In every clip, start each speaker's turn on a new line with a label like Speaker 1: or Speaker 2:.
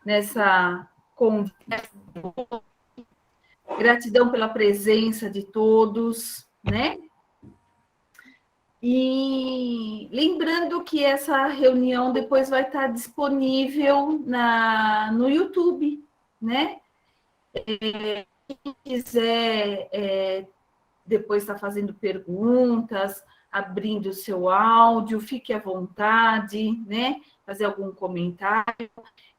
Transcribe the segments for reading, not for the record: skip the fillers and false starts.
Speaker 1: nessa conversa. Gratidão pela presença de todos, né? E lembrando que essa reunião depois vai estar disponível no YouTube, né? Quem quiser depois estar fazendo perguntas, abrindo o seu áudio, fique à vontade, né? Fazer algum comentário.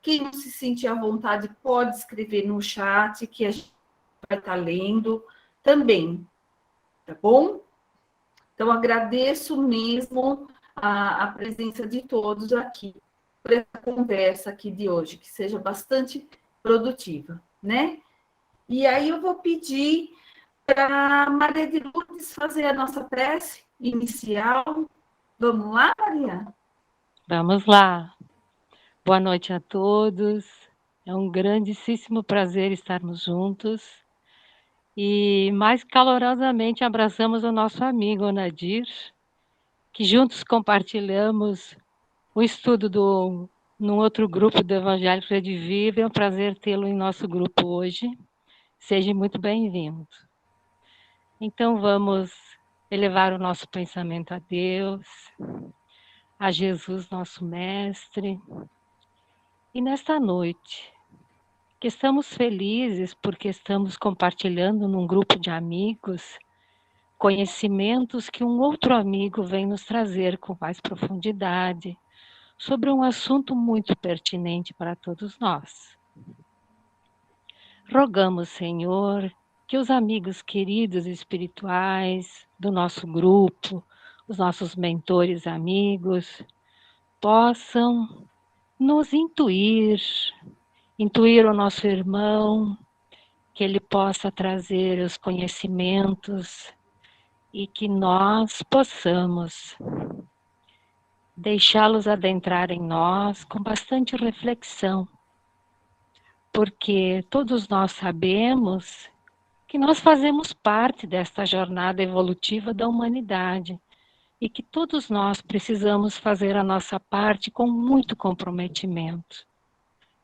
Speaker 1: Quem não se sentir à vontade pode escrever no chat, que a gente vai estar lendo também, tá bom? Então, agradeço mesmo a presença de todos aqui, por essa conversa aqui de hoje, que seja bastante produtiva, né? E aí eu vou pedir para a Maria de Lourdes fazer a nossa prece inicial. Vamos lá, Maria?
Speaker 2: Vamos lá. Boa noite a todos. É um grandíssimo prazer estarmos juntos. E mais calorosamente abraçamos o nosso amigo Nadir, que juntos compartilhamos o estudo num outro grupo do Evangelho Redivivo. É um prazer tê-lo em nosso grupo hoje. Seja muito bem-vindo. Então vamos elevar o nosso pensamento a Deus, a Jesus, nosso Mestre. E nesta noite, que estamos felizes porque estamos compartilhando num grupo de amigos conhecimentos que um outro amigo vem nos trazer com mais profundidade sobre um assunto muito pertinente para todos nós. Rogamos, Senhor, que os amigos queridos e espirituais do nosso grupo, os nossos mentores amigos, possam nos intuir o nosso irmão, que ele possa trazer os conhecimentos e que nós possamos deixá-los adentrar em nós com bastante reflexão, porque todos nós sabemos que nós fazemos parte desta jornada evolutiva da humanidade e que todos nós precisamos fazer a nossa parte com muito comprometimento.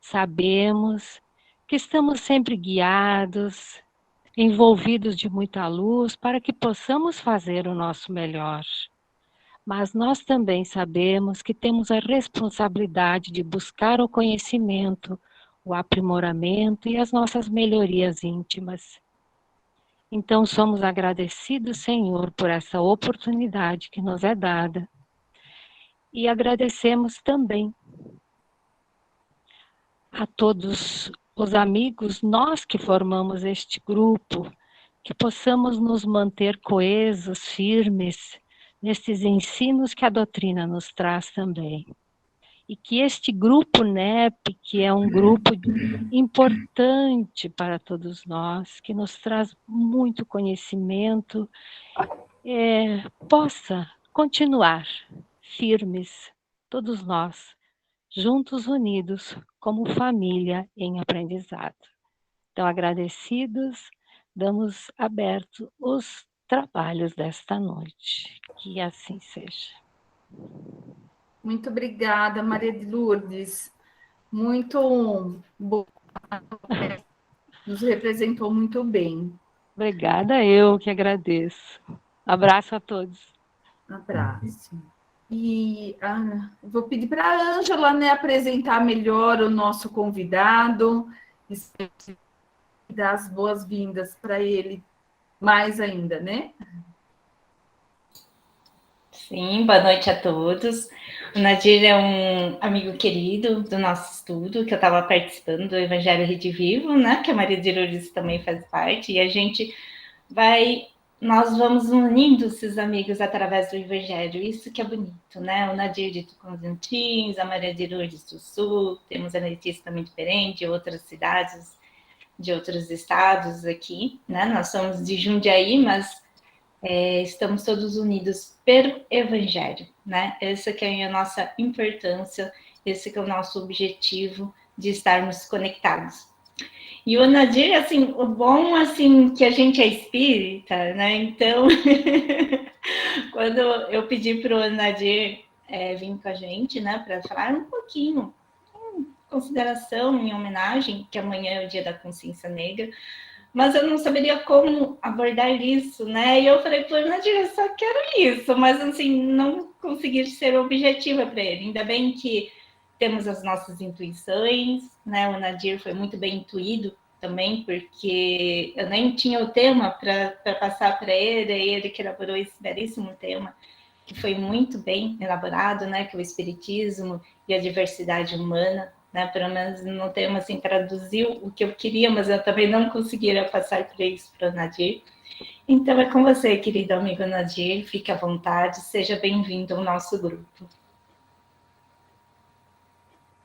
Speaker 2: Sabemos que estamos sempre guiados, envolvidos de muita luz para que possamos fazer o nosso melhor. Mas nós também sabemos que temos a responsabilidade de buscar o conhecimento, o aprimoramento e as nossas melhorias íntimas. Então somos agradecidos, Senhor, por essa oportunidade que nos é dada. E agradecemos também a todos os amigos, nós que formamos este grupo, que possamos nos manter coesos, firmes, nesses ensinos que a doutrina nos traz também. E que este grupo NEP, que é um grupo importante para todos nós, que nos traz muito conhecimento, possa continuar firmes, todos nós, juntos, unidos, como família em aprendizado. Então, agradecidos, damos aberto os trabalhos desta noite. Que assim seja.
Speaker 1: Muito obrigada, Maria de Lourdes. Muito bom. Nos representou muito bem.
Speaker 2: Obrigada, eu que agradeço. Abraço a todos.
Speaker 1: Abraço. E vou pedir para a Ângela, né, apresentar melhor o nosso convidado e dar as boas-vindas para ele mais ainda, né?
Speaker 3: Sim, boa noite a todos. O Nadir é um amigo querido do nosso estudo, que eu estava participando do Evangelho Redivivo, né? Que a Maria de Lourdes também faz parte, e a gente nós vamos unindo esses amigos através do Evangelho, isso que é bonito, né? O Nadir de Tucunzintins, a Maria de Lourdes do Sul, temos a Letícia também diferente, de outras cidades, de outros estados aqui, né? Nós somos de Jundiaí, mas estamos todos unidos pelo Evangelho, né? Essa que é a nossa importância, esse que é o nosso objetivo de estarmos conectados. E o Nadir, assim, o bom, assim, que a gente é espírita, né? Então, quando eu pedi para o Nadir vir com a gente, né, para falar um pouquinho, consideração, em homenagem, que amanhã é o Dia da Consciência Negra, mas eu não saberia como abordar isso, né? E eu falei, pô, Nadir, eu só quero isso, mas assim, não consegui ser objetiva para ele. Ainda bem que temos as nossas intuições, né? O Nadir foi muito bem intuído também, porque eu nem tinha o tema para passar para ele, e ele que elaborou esse belíssimo tema, que foi muito bem elaborado, né? Que é o Espiritismo e a diversidade humana. Né, pelo menos no tema assim, traduziu o que eu queria, mas eu também não conseguiria passar por isso para o Nadir. Então é com você, querido amigo Nadir, fique à vontade, seja bem-vindo ao nosso grupo.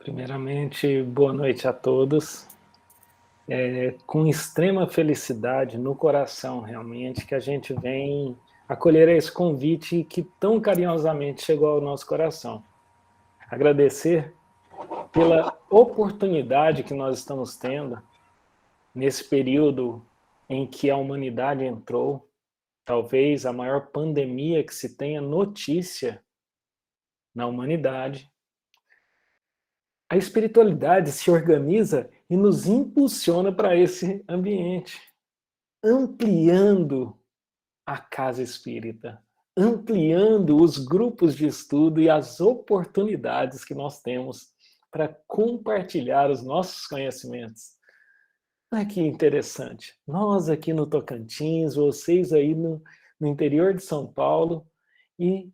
Speaker 4: Primeiramente, boa noite a todos. Com extrema felicidade no coração, realmente, que a gente vem acolher esse convite que tão carinhosamente chegou ao nosso coração. Agradecer pela oportunidade que nós estamos tendo nesse período em que a humanidade entrou, talvez a maior pandemia que se tenha notícia na humanidade. A espiritualidade se organiza e nos impulsiona para esse ambiente, ampliando a casa espírita, ampliando os grupos de estudo e as oportunidades que nós temos para compartilhar os nossos conhecimentos. Olha que interessante. Nós aqui no Tocantins, vocês aí no interior de São Paulo, e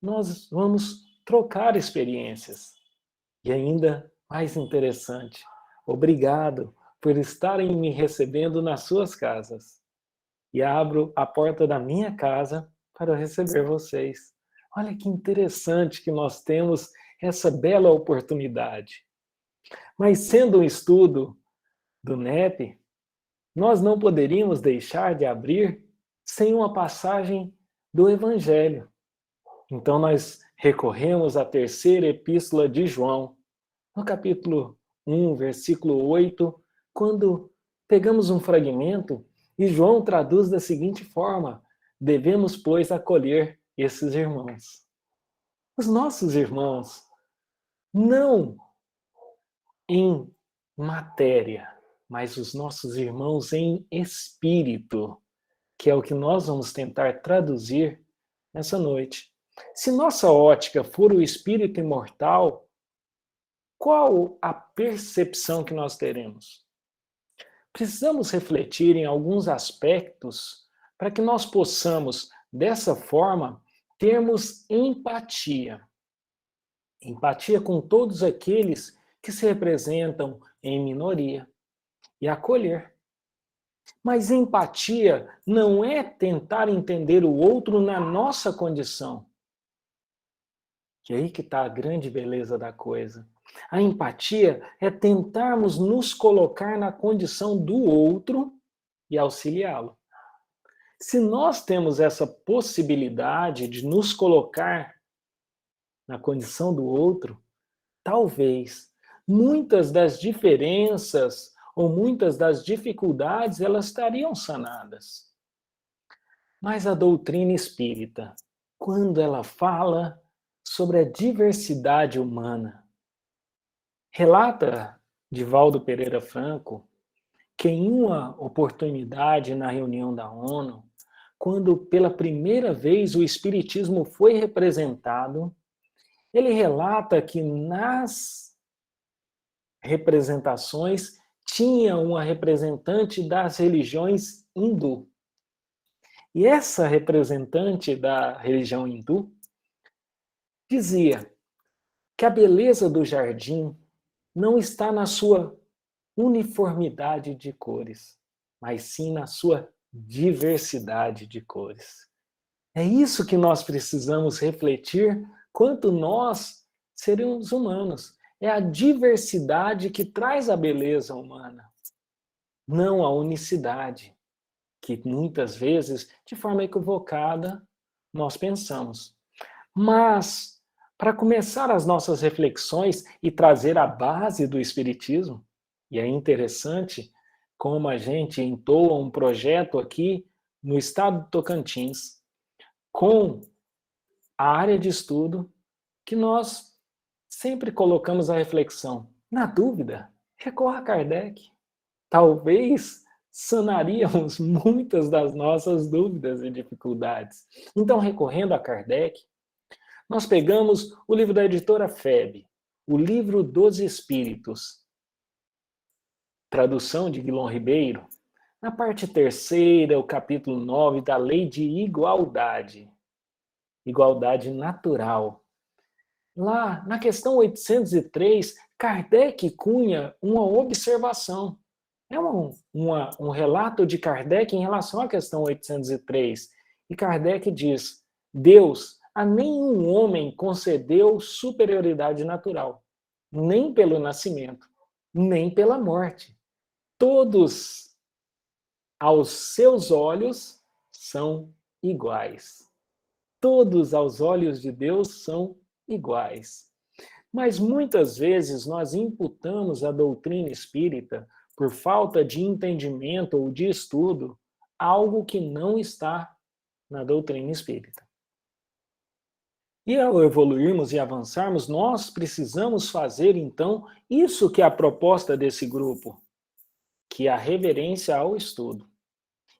Speaker 4: nós vamos trocar experiências. E ainda mais interessante, obrigado por estarem me recebendo nas suas casas. E abro a porta da minha casa para receber vocês. Olha que interessante que nós temos essa bela oportunidade. Mas sendo um estudo do NEP, nós não poderíamos deixar de abrir sem uma passagem do Evangelho. Então nós recorremos à terceira epístola de João, no capítulo 1, versículo 8, quando pegamos um fragmento e João traduz da seguinte forma: devemos, pois, acolher esses irmãos. Os nossos irmãos, não em matéria, mas os nossos irmãos em espírito, que é o que nós vamos tentar traduzir nessa noite. Se nossa ótica for o espírito imortal, qual a percepção que nós teremos? Precisamos refletir em alguns aspectos para que nós possamos, dessa forma, termos empatia. Empatia com todos aqueles que se representam em minoria e acolher. Mas empatia não é tentar entender o outro na nossa condição. E aí que está a grande beleza da coisa. A empatia é tentarmos nos colocar na condição do outro e auxiliá-lo. Se nós temos essa possibilidade de nos colocar na condição do outro, talvez muitas das diferenças ou muitas das dificuldades elas estariam sanadas. Mas a doutrina espírita, quando ela fala sobre a diversidade humana, relata Divaldo Pereira Franco que em uma oportunidade na reunião da ONU, quando pela primeira vez o Espiritismo foi representado, ele relata que nas representações tinha uma representante das religiões hindu. E essa representante da religião hindu dizia que a beleza do jardim não está na sua uniformidade de cores, mas sim na sua diversidade de cores. É isso que nós precisamos refletir quanto nós, seres humanos. É a diversidade que traz a beleza humana, não a unicidade, que muitas vezes, de forma equivocada, nós pensamos. Mas, para começar as nossas reflexões e trazer a base do Espiritismo, e é interessante como a gente entoa um projeto aqui no estado de Tocantins, com a área de estudo que nós sempre colocamos a reflexão. Na dúvida, recorra a Kardec. Talvez sanaríamos muitas das nossas dúvidas e dificuldades. Então, recorrendo a Kardec, nós pegamos o livro da editora FEB, o Livro dos Espíritos, tradução de Guilom Ribeiro, na parte 3ª, o capítulo 9 da Lei de Igualdade, igualdade natural. Lá, na questão 803, Kardec cunha uma observação. É um relato de Kardec em relação à questão 803. E Kardec diz: Deus a nenhum homem concedeu superioridade natural, nem pelo nascimento, nem pela morte. Todos, aos seus olhos, são iguais. Todos, aos olhos de Deus, são iguais. Mas muitas vezes nós imputamos à doutrina espírita, por falta de entendimento ou de estudo, algo que não está na doutrina espírita. E ao evoluirmos e avançarmos, nós precisamos fazer, então, isso que é a proposta desse grupo, que é a reverência ao estudo.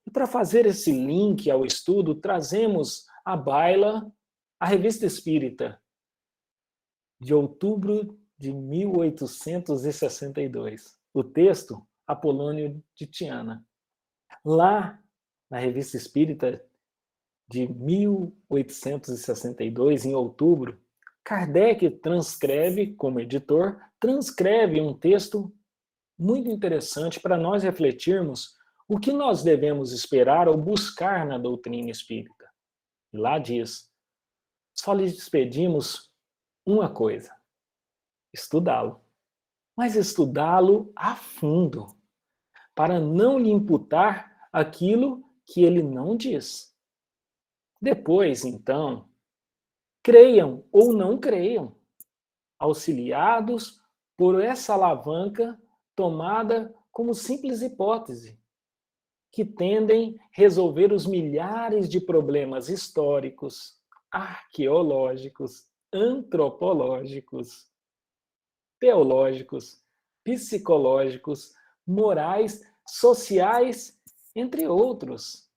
Speaker 4: E para fazer esse link ao estudo, trazemos à baila a Revista Espírita, de outubro de 1862. O texto, Apolônio de Tiana. Lá, na Revista Espírita de 1862, em outubro, Kardec transcreve, como editor, transcreve um texto muito interessante para nós refletirmos o que nós devemos esperar ou buscar na doutrina espírita. E lá diz: só lhes pedimos uma coisa: estudá-lo. Mas estudá-lo a fundo, para não lhe imputar aquilo que ele não diz. Depois, então, creiam ou não creiam, auxiliados por essa alavanca tomada como simples hipótese, que tendem a resolver os milhares de problemas históricos, arqueológicos, antropológicos, teológicos, psicológicos, morais, sociais, entre outros,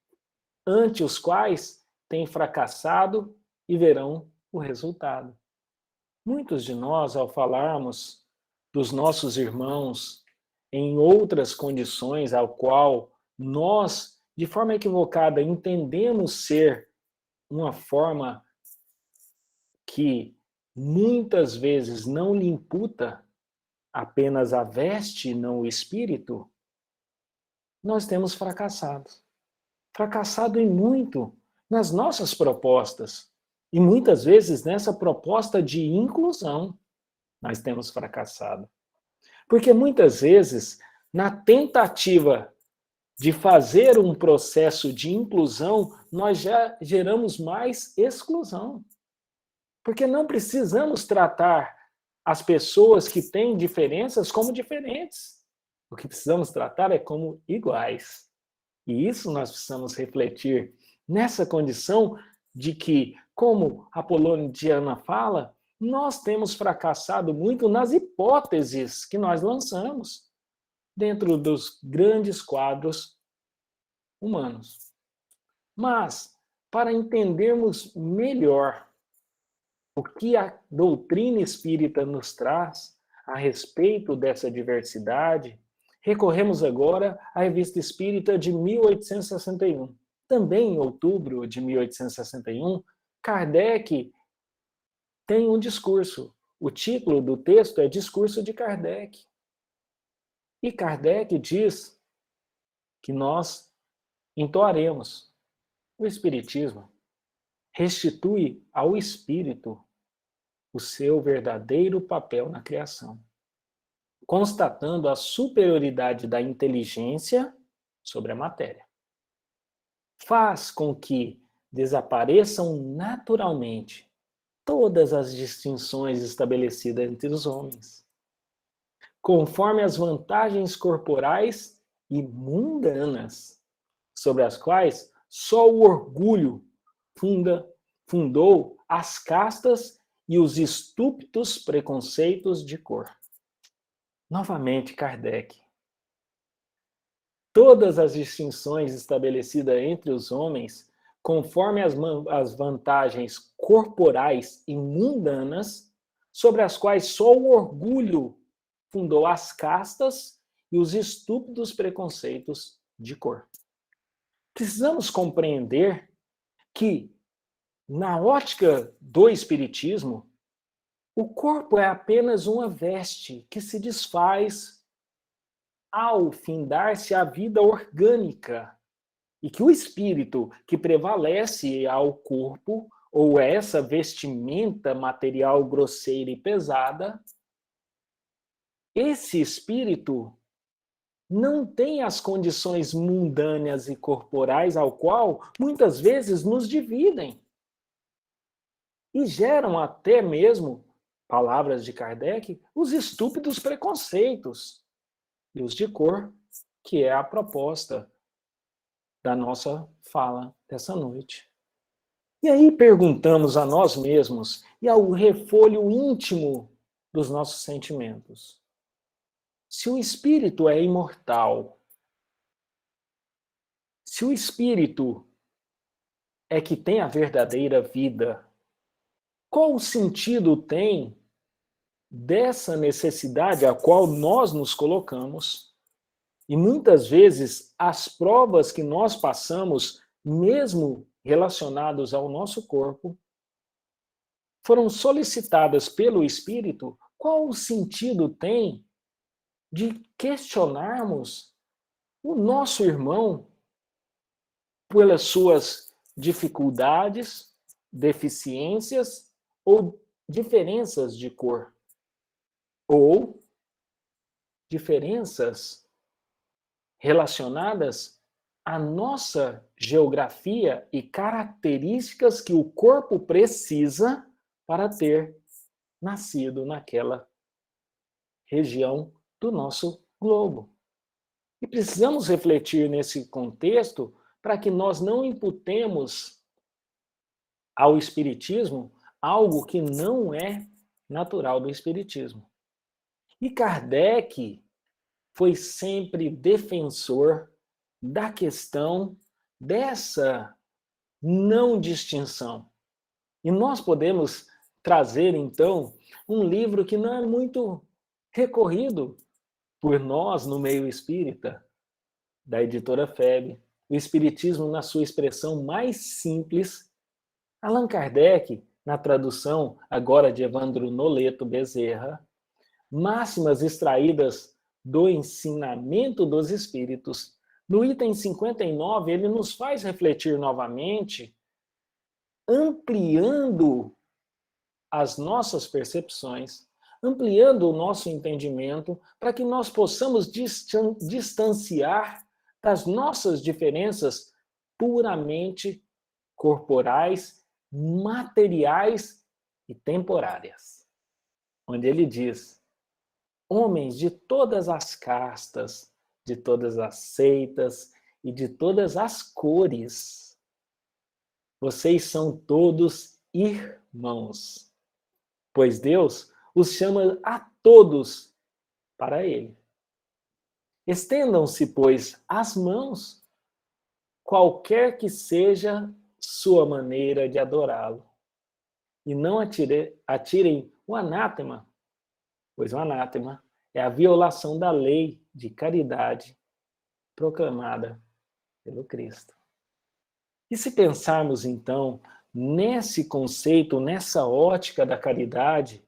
Speaker 4: ante os quais têm fracassado e verão o resultado. Muitos de nós, ao falarmos dos nossos irmãos em outras condições ao qual nós, de forma equivocada, entendemos ser uma forma que muitas vezes não lhe imputa apenas a veste e não o espírito, nós temos fracassado. Fracassado em muito nas nossas propostas. E muitas vezes nessa proposta de inclusão, nós temos fracassado. Porque muitas vezes, na tentativa de fazer um processo de inclusão, nós já geramos mais exclusão. Porque não precisamos tratar as pessoas que têm diferenças como diferentes. O que precisamos tratar é como iguais. E isso nós precisamos refletir nessa condição de que, como Apolônio de Tiana fala, nós temos fracassado muito nas hipóteses que nós lançamos dentro dos grandes quadros humanos. Mas, para entendermos melhor o que a doutrina espírita nos traz a respeito dessa diversidade, recorremos agora à Revista Espírita de 1861. Também em outubro de 1861, Kardec tem um discurso. O título do texto é Discurso de Kardec. E Kardec diz que nós entoaremos. O Espiritismo restitui ao espírito o seu verdadeiro papel na criação, constatando a superioridade da inteligência sobre a matéria. Faz com que desapareçam naturalmente todas as distinções estabelecidas entre os homens, conforme as vantagens corporais e mundanas, sobre as quais só o orgulho fundou as castas e os estúpidos preconceitos de cor. Novamente, Kardec. Todas as distinções estabelecidas entre os homens, conforme as vantagens corporais e mundanas, sobre as quais só o orgulho fundou as castas e os estúpidos preconceitos de cor. Precisamos compreender que, na ótica do Espiritismo, o corpo é apenas uma veste que se desfaz ao findar-se a vida orgânica, e que o espírito que prevalece ao corpo, ou essa vestimenta material grosseira e pesada, esse espírito não tem as condições mundâneas e corporais ao qual muitas vezes nos dividem e geram até mesmo, palavras de Kardec, os estúpidos preconceitos e os de cor, que é a proposta da nossa fala dessa noite. E aí perguntamos a nós mesmos e ao refolho íntimo dos nossos sentimentos: se o espírito é imortal, se o espírito é que tem a verdadeira vida, qual o sentido tem dessa necessidade a qual nós nos colocamos? E muitas vezes as provas que nós passamos, mesmo relacionados ao nosso corpo, foram solicitadas pelo espírito. Qual o sentido tem de questionarmos o nosso irmão pelas suas dificuldades, deficiências ou diferenças de cor? Ou diferenças relacionadas à nossa geografia e características que o corpo precisa para ter nascido naquela região do nosso globo. E precisamos refletir nesse contexto para que nós não imputemos ao Espiritismo algo que não é natural do Espiritismo. E Kardec foi sempre defensor da questão dessa não distinção. E nós podemos trazer, então, um livro que não é muito recorrido por nós no meio espírita, da editora FEB, o Espiritismo na sua expressão mais simples. Allan Kardec, na tradução agora de Evandro Noleto Bezerra, máximas extraídas do ensinamento dos espíritos. No item 59, ele nos faz refletir novamente, ampliando as nossas percepções, ampliando o nosso entendimento, para que nós possamos distanciar das nossas diferenças puramente corporais, materiais e temporárias. Onde ele diz: homens de todas as castas, de todas as seitas e de todas as cores, vocês são todos irmãos, pois Deus os chama a todos para Ele. Estendam-se, pois, as mãos, qualquer que seja sua maneira de adorá-lo, e não atirem o anátema, pois o anátema é a violação da lei de caridade proclamada pelo Cristo. E se pensarmos, então, nesse conceito, nessa ótica da caridade,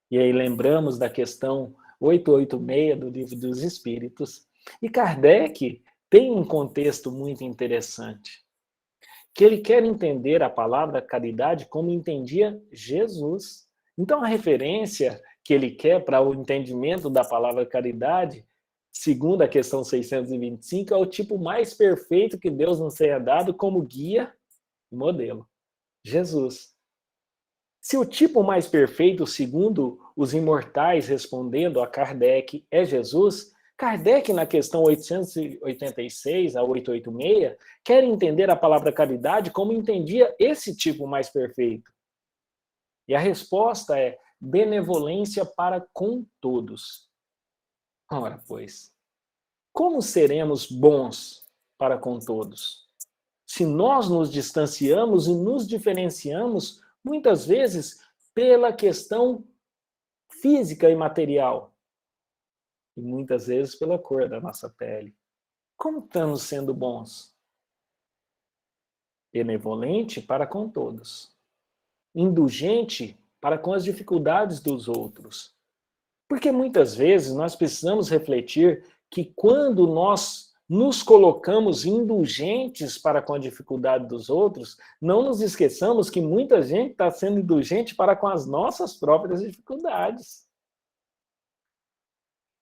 Speaker 4: e aí lembramos da questão 886 do Livro dos Espíritos, e Kardec tem um contexto muito interessante, que ele quer entender a palavra caridade como entendia Jesus. Então, a referência que ele quer para o entendimento da palavra caridade, segundo a questão 625, é o tipo mais perfeito que Deus nos tenha dado como guia e modelo: Jesus. Se o tipo mais perfeito, segundo os imortais respondendo a Kardec, é Jesus, Kardec, na questão 886 a 886, quer entender a palavra caridade como entendia esse tipo mais perfeito. E a resposta é benevolência para com todos. Ora, pois, como seremos bons para com todos? Se nós nos distanciamos e nos diferenciamos, muitas vezes, pela questão física e material, e muitas vezes pela cor da nossa pele. Como estamos sendo bons? Benevolente para com todos. Indulgente para com as dificuldades dos outros. Porque muitas vezes nós precisamos refletir que quando nós nos colocamos indulgentes para com a dificuldade dos outros, não nos esqueçamos que muita gente está sendo indulgente para com as nossas próprias dificuldades.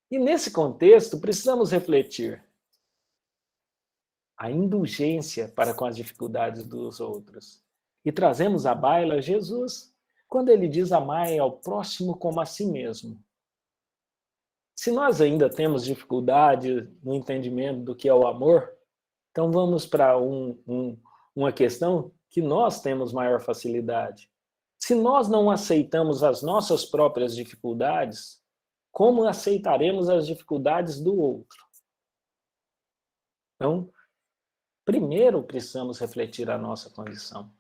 Speaker 4: E nesse contexto, precisamos refletir a indulgência para com as dificuldades dos outros. E trazemos à baila Jesus, quando ele diz amai ao próximo como a si mesmo. Se nós ainda temos dificuldade no entendimento do que é o amor, então vamos para uma questão que nós temos maior facilidade. Se nós não aceitamos as nossas próprias dificuldades, como aceitaremos as dificuldades do outro? Então, primeiro precisamos refletir a nossa condição.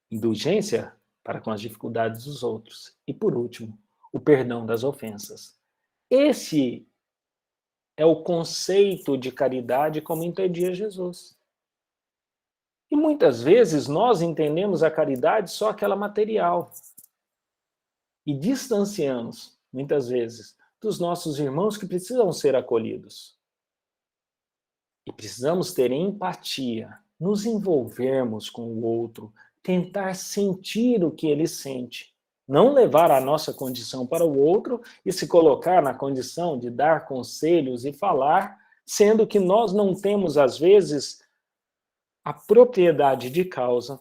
Speaker 4: Indulgência para com as dificuldades dos outros. E por último, o perdão das ofensas. Esse é o conceito de caridade como entendia Jesus. E muitas vezes nós entendemos a caridade só aquela material. E distanciamos, muitas vezes, dos nossos irmãos que precisam ser acolhidos. E precisamos ter empatia, nos envolvermos com o outro, tentar sentir o que ele sente. Não levar a nossa condição para o outro e se colocar na condição de dar conselhos e falar, sendo que nós não temos, às vezes, a propriedade de causa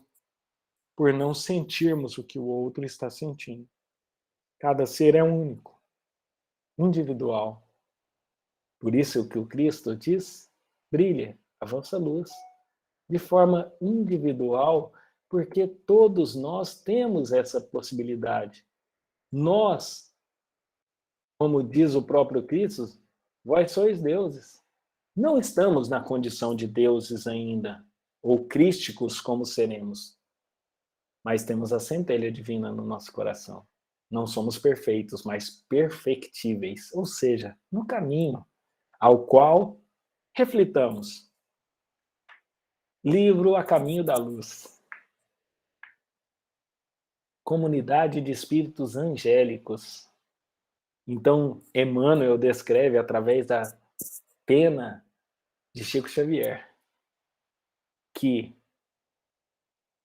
Speaker 4: por não sentirmos o que o outro está sentindo. Cada ser é único, individual. Por isso que o Cristo diz, brilhe a vossa luz, de forma individual, porque todos nós temos essa possibilidade. Nós, como diz o próprio Cristo, vós sois deuses. Não estamos na condição de deuses ainda, ou crísticos como seremos, mas temos a centelha divina no nosso coração. Não somos perfeitos, mas perfectíveis, ou seja, no caminho ao qual reflitamos. Livro A Caminho da Luz. Comunidade de espíritos angélicos. Então, Emmanuel descreve através da pena de Chico Xavier que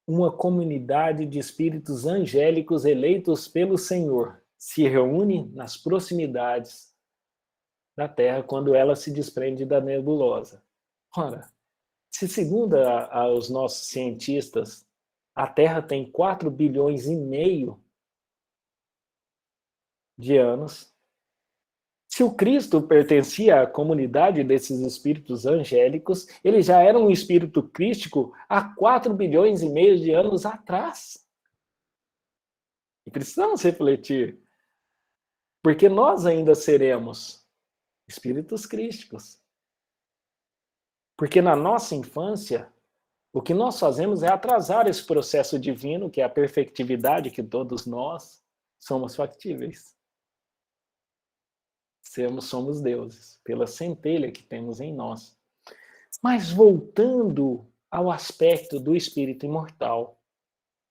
Speaker 4: uma comunidade de espíritos angélicos eleitos pelo Senhor se reúne nas proximidades da Terra quando ela se desprende da nebulosa. Ora, se segundo os nossos cientistas, a Terra tem 4,5 bilhões de anos. Se o Cristo pertencia à comunidade desses espíritos angélicos, ele já era um espírito crístico há 4,5 bilhões de anos atrás. E precisamos refletir, porque nós ainda seremos espíritos crísticos. Porque na nossa infância, o que nós fazemos é atrasar esse processo divino, que é a perfectividade que todos nós somos factíveis. Somos deuses, pela centelha que temos em nós. Mas voltando ao aspecto do espírito imortal,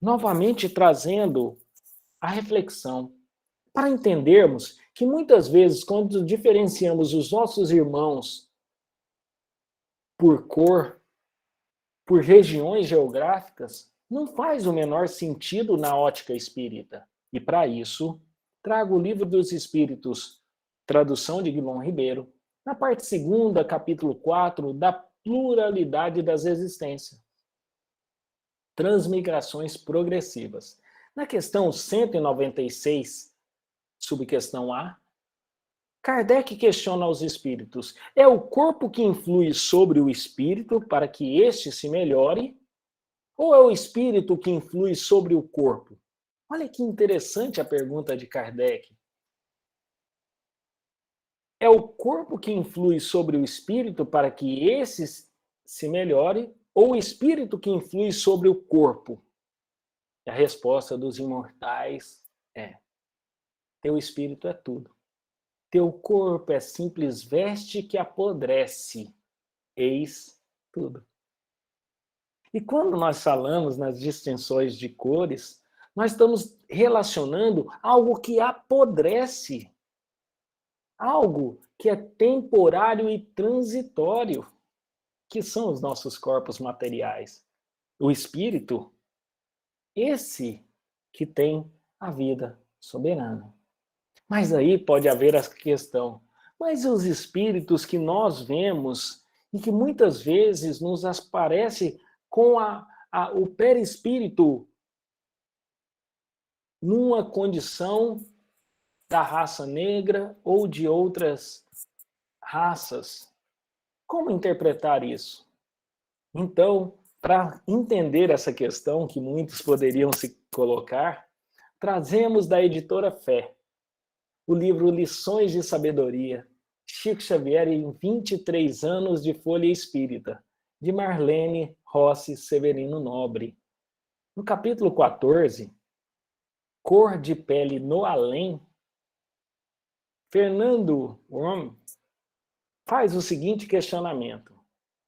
Speaker 4: novamente trazendo a reflexão, para entendermos que muitas vezes, quando diferenciamos os nossos irmãos por cor, por regiões geográficas, não faz o menor sentido na ótica espírita. E para isso, trago o Livro dos Espíritos, tradução de Guilherme Ribeiro, na parte 2ª, capítulo 4, da pluralidade das existências. Transmigrações progressivas. Na questão 196, subquestão A, Kardec questiona aos espíritos: é o corpo que influi sobre o espírito para que este se melhore? Ou é o espírito que influi sobre o corpo? Olha que interessante a pergunta de Kardec. É o corpo que influi sobre o espírito para que esse se melhore, ou o espírito que influi sobre o corpo? E a resposta dos imortais é: teu espírito é tudo. Teu corpo é simples veste que apodrece. Eis tudo. E quando nós falamos nas distinções de cores, nós estamos relacionando algo que apodrece, algo que é temporário e transitório, que são os nossos corpos materiais. O espírito, esse que tem a vida soberana. Mas aí pode haver a questão, mas os espíritos que nós vemos e que muitas vezes nos aparece com o perispírito numa condição da raça negra ou de outras raças. Como interpretar isso? Então, para entender essa questão que muitos poderiam se colocar, trazemos da editora Fé o livro Lições de Sabedoria, Chico Xavier em 23 anos de Folha Espírita, de Marlene Rossi Severino Nobre. No capítulo 14, Cor de Pele no Além, Fernando Worm faz o seguinte questionamento: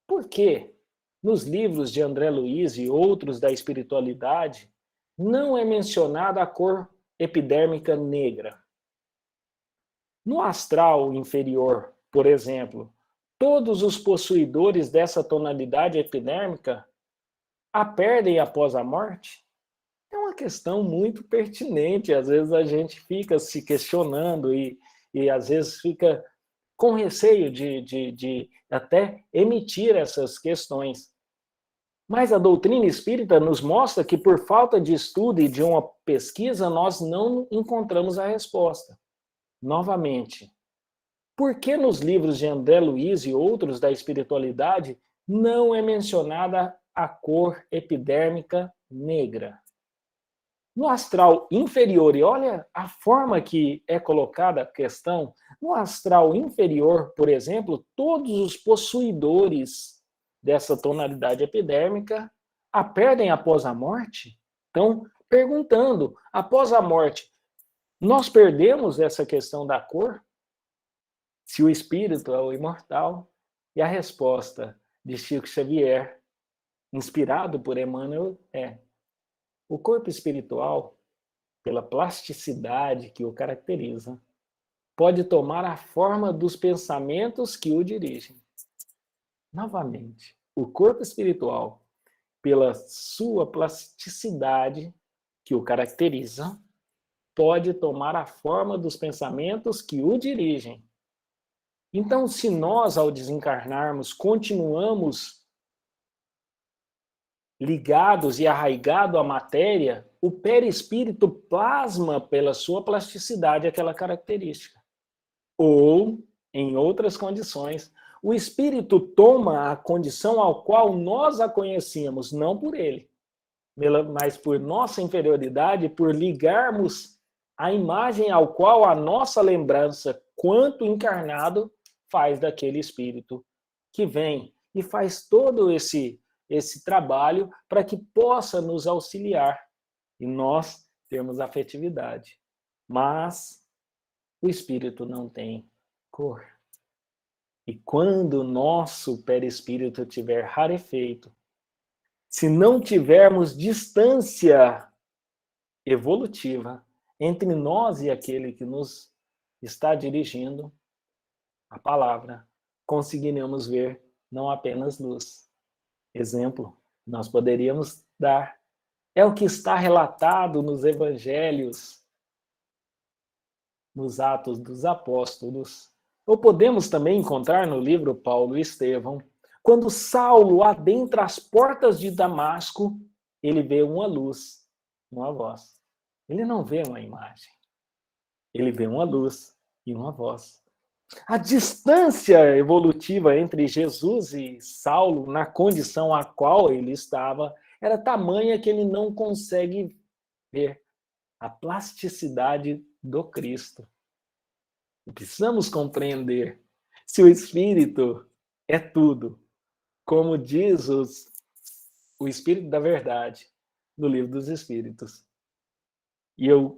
Speaker 4: por que nos livros de André Luiz e outros da espiritualidade não é mencionada a cor epidérmica negra? No astral inferior, por exemplo, todos os possuidores dessa tonalidade epidérmica a perdem após a morte? É uma questão muito pertinente. Às vezes a gente fica se questionando e às vezes fica com receio de até emitir essas questões. Mas a doutrina espírita nos mostra que por falta de estudo e de uma pesquisa, nós não encontramos a resposta. Novamente, por que nos livros de André Luiz e outros da espiritualidade não é mencionada a cor epidérmica negra? No astral inferior, e olha a forma que é colocada a questão, no astral inferior, por exemplo, todos os possuidores dessa tonalidade epidérmica a perdem após a morte? Então, perguntando, após a morte, nós perdemos essa questão da cor? Se o espírito é o imortal? E a resposta de Chico Xavier, inspirado por Emmanuel, é: o corpo espiritual, pela plasticidade que o caracteriza, pode tomar a forma dos pensamentos que o dirigem. Novamente, o corpo espiritual, pela sua plasticidade que o caracteriza, pode tomar a forma dos pensamentos que o dirigem. Então, se nós, ao desencarnarmos, continuamos ligados e arraigados à matéria, o perispírito plasma pela sua plasticidade aquela característica. Ou, em outras condições, o espírito toma a condição ao qual nós a conhecíamos, não por ele, mas por nossa inferioridade, por ligarmos a imagem ao qual a nossa lembrança, quanto encarnado, faz daquele espírito que vem e faz todo esse trabalho para que possa nos auxiliar e nós termos afetividade. Mas o espírito não tem cor. E quando o nosso perispírito tiver rarefeito, se não tivermos distância evolutiva entre nós e aquele que nos está dirigindo a palavra, conseguiremos ver não apenas luz. Exemplo, nós poderíamos dar. É o que está relatado nos evangelhos, nos Atos dos Apóstolos. Ou podemos também encontrar no livro Paulo e Estevão, quando Saulo adentra as portas de Damasco, ele vê uma luz, uma voz. Ele não vê uma imagem. Ele vê uma luz e uma voz. A distância evolutiva entre Jesus e Saulo, na condição a qual ele estava, era tamanha que ele não consegue ver a plasticidade do Cristo. Precisamos compreender se o Espírito é tudo, como diz o Espírito da Verdade no Livro dos Espíritos. E o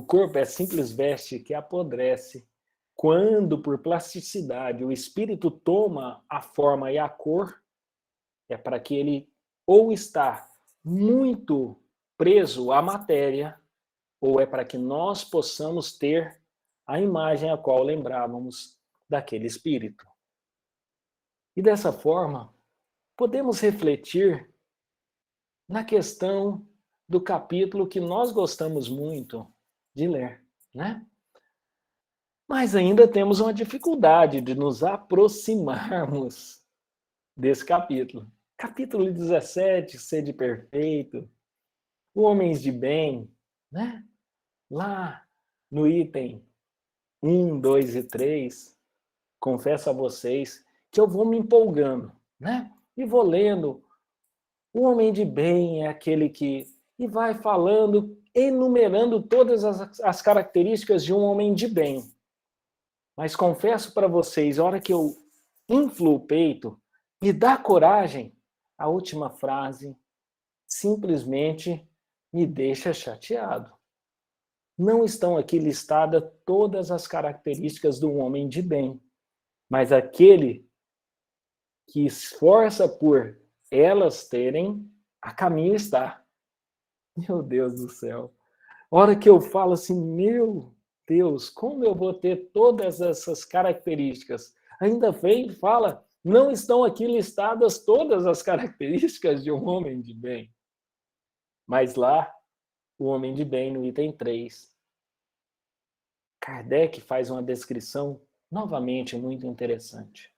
Speaker 4: corpo é simples veste que apodrece quando, por plasticidade, o Espírito toma a forma e a cor, é para que ele ou está muito preso à matéria, ou é para que nós possamos ter a imagem a qual lembrávamos daquele Espírito. E dessa forma, podemos refletir na questão do capítulo que nós gostamos muito de ler, né? Mas ainda temos uma dificuldade de nos aproximarmos desse capítulo. Capítulo 17, sede perfeito, homens de bem, né? Lá no item 1, 2 e 3, confesso a vocês que eu vou me empolgando, né? E vou lendo. O homem de bem é aquele que... E vai falando, enumerando todas as características de um homem de bem. Mas confesso para vocês, a hora que eu inflo o peito, me dá coragem, a última frase simplesmente me deixa chateado. Não estão aqui listadas todas as características do homem de bem, mas aquele que esforça por elas terem, a caminho está. Meu Deus do céu. A hora que eu falo assim, meu Deus, como eu vou ter todas essas características? Ainda vem e fala, não estão aqui listadas todas as características de um homem de bem. Mas lá, o homem de bem, no item 3, Kardec faz uma descrição, novamente, muito interessante.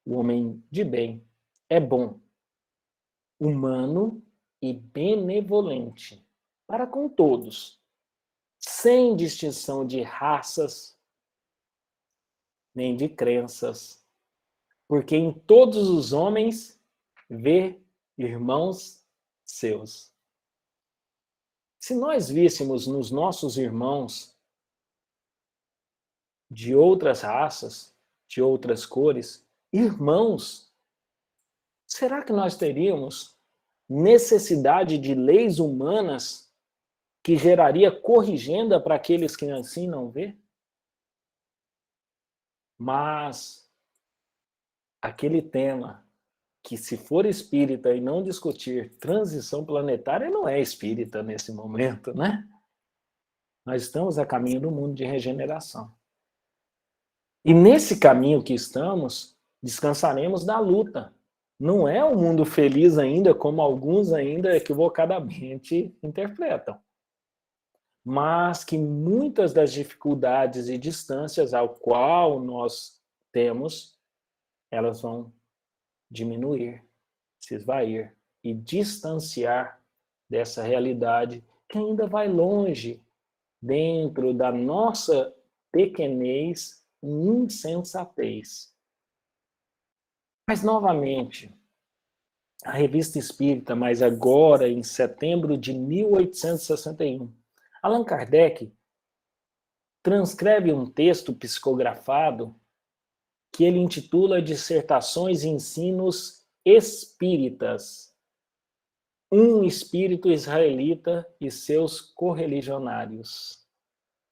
Speaker 4: O homem de bem é bom, humano e benevolente para com todos, sem distinção de raças, nem de crenças, porque em todos os homens vê irmãos seus. Se nós víssemos nos nossos irmãos de outras raças, de outras cores, irmãos, será que nós teríamos necessidade de leis humanas que geraria corrigenda para aqueles que assim não vê? Mas aquele tema que, se for espírita e não discutir transição planetária, não é espírita nesse momento, né? Nós estamos a caminho do mundo de regeneração. E nesse caminho que estamos, descansaremos da luta. Não é um mundo feliz ainda, como alguns ainda equivocadamente interpretam. Mas que muitas das dificuldades e distâncias ao qual nós temos, elas vão diminuir, se esvair e distanciar dessa realidade que ainda vai longe dentro da nossa pequenez e insensatez. Mas, novamente, a Revista Espírita, mas agora em setembro de 1861, Allan Kardec transcreve um texto psicografado que ele intitula Dissertações e Ensinos Espíritas, um espírito israelita e seus correligionários.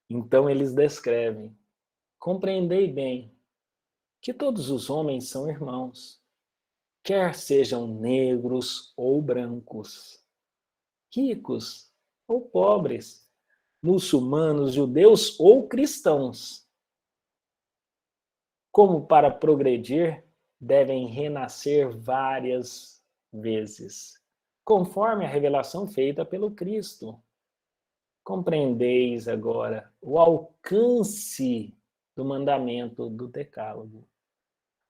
Speaker 4: Então eles descrevem, compreendei bem, que todos os homens são irmãos, quer sejam negros ou brancos, ricos ou pobres, muçulmanos, judeus ou cristãos. Como para progredir, devem renascer várias vezes, conforme a revelação feita pelo Cristo. Compreendeis agora o alcance do mandamento do Decálogo.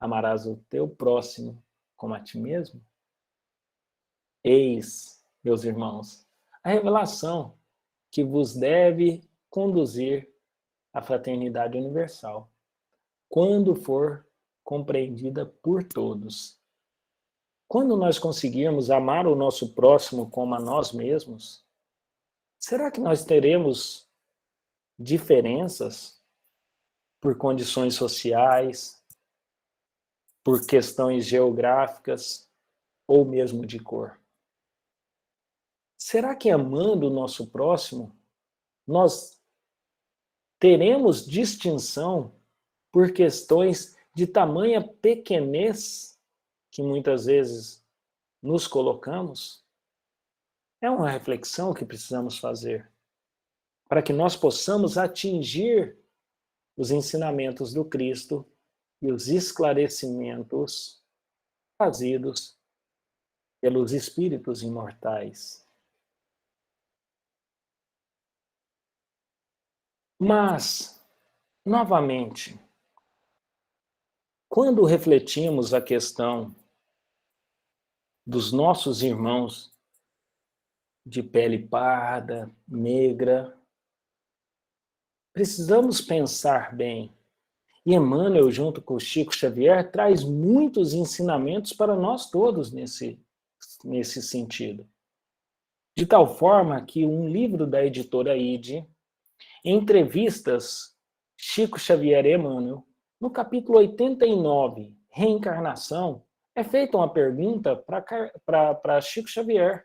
Speaker 4: Amarás o teu próximo como a ti mesmo? Eis, meus irmãos, a revelação que vos deve conduzir à fraternidade universal, quando for compreendida por todos. Quando nós conseguirmos amar o nosso próximo como a nós mesmos, será que nós teremos diferenças por condições sociais, por questões geográficas ou mesmo de cor. Será que amando o nosso próximo, nós teremos distinção por questões de tamanha pequenez que muitas vezes nos colocamos? É uma reflexão que precisamos fazer para que nós possamos atingir os ensinamentos do Cristo e os esclarecimentos trazidos pelos Espíritos imortais. Mas, novamente, quando refletimos a questão dos nossos irmãos de pele parda, negra, precisamos pensar bem. E Emmanuel, junto com Chico Xavier, traz muitos ensinamentos para nós todos nesse sentido. De tal forma que um livro da editora Ide, entrevistas Chico Xavier e Emmanuel, no capítulo 89, Reencarnação, é feita uma pergunta para Chico Xavier.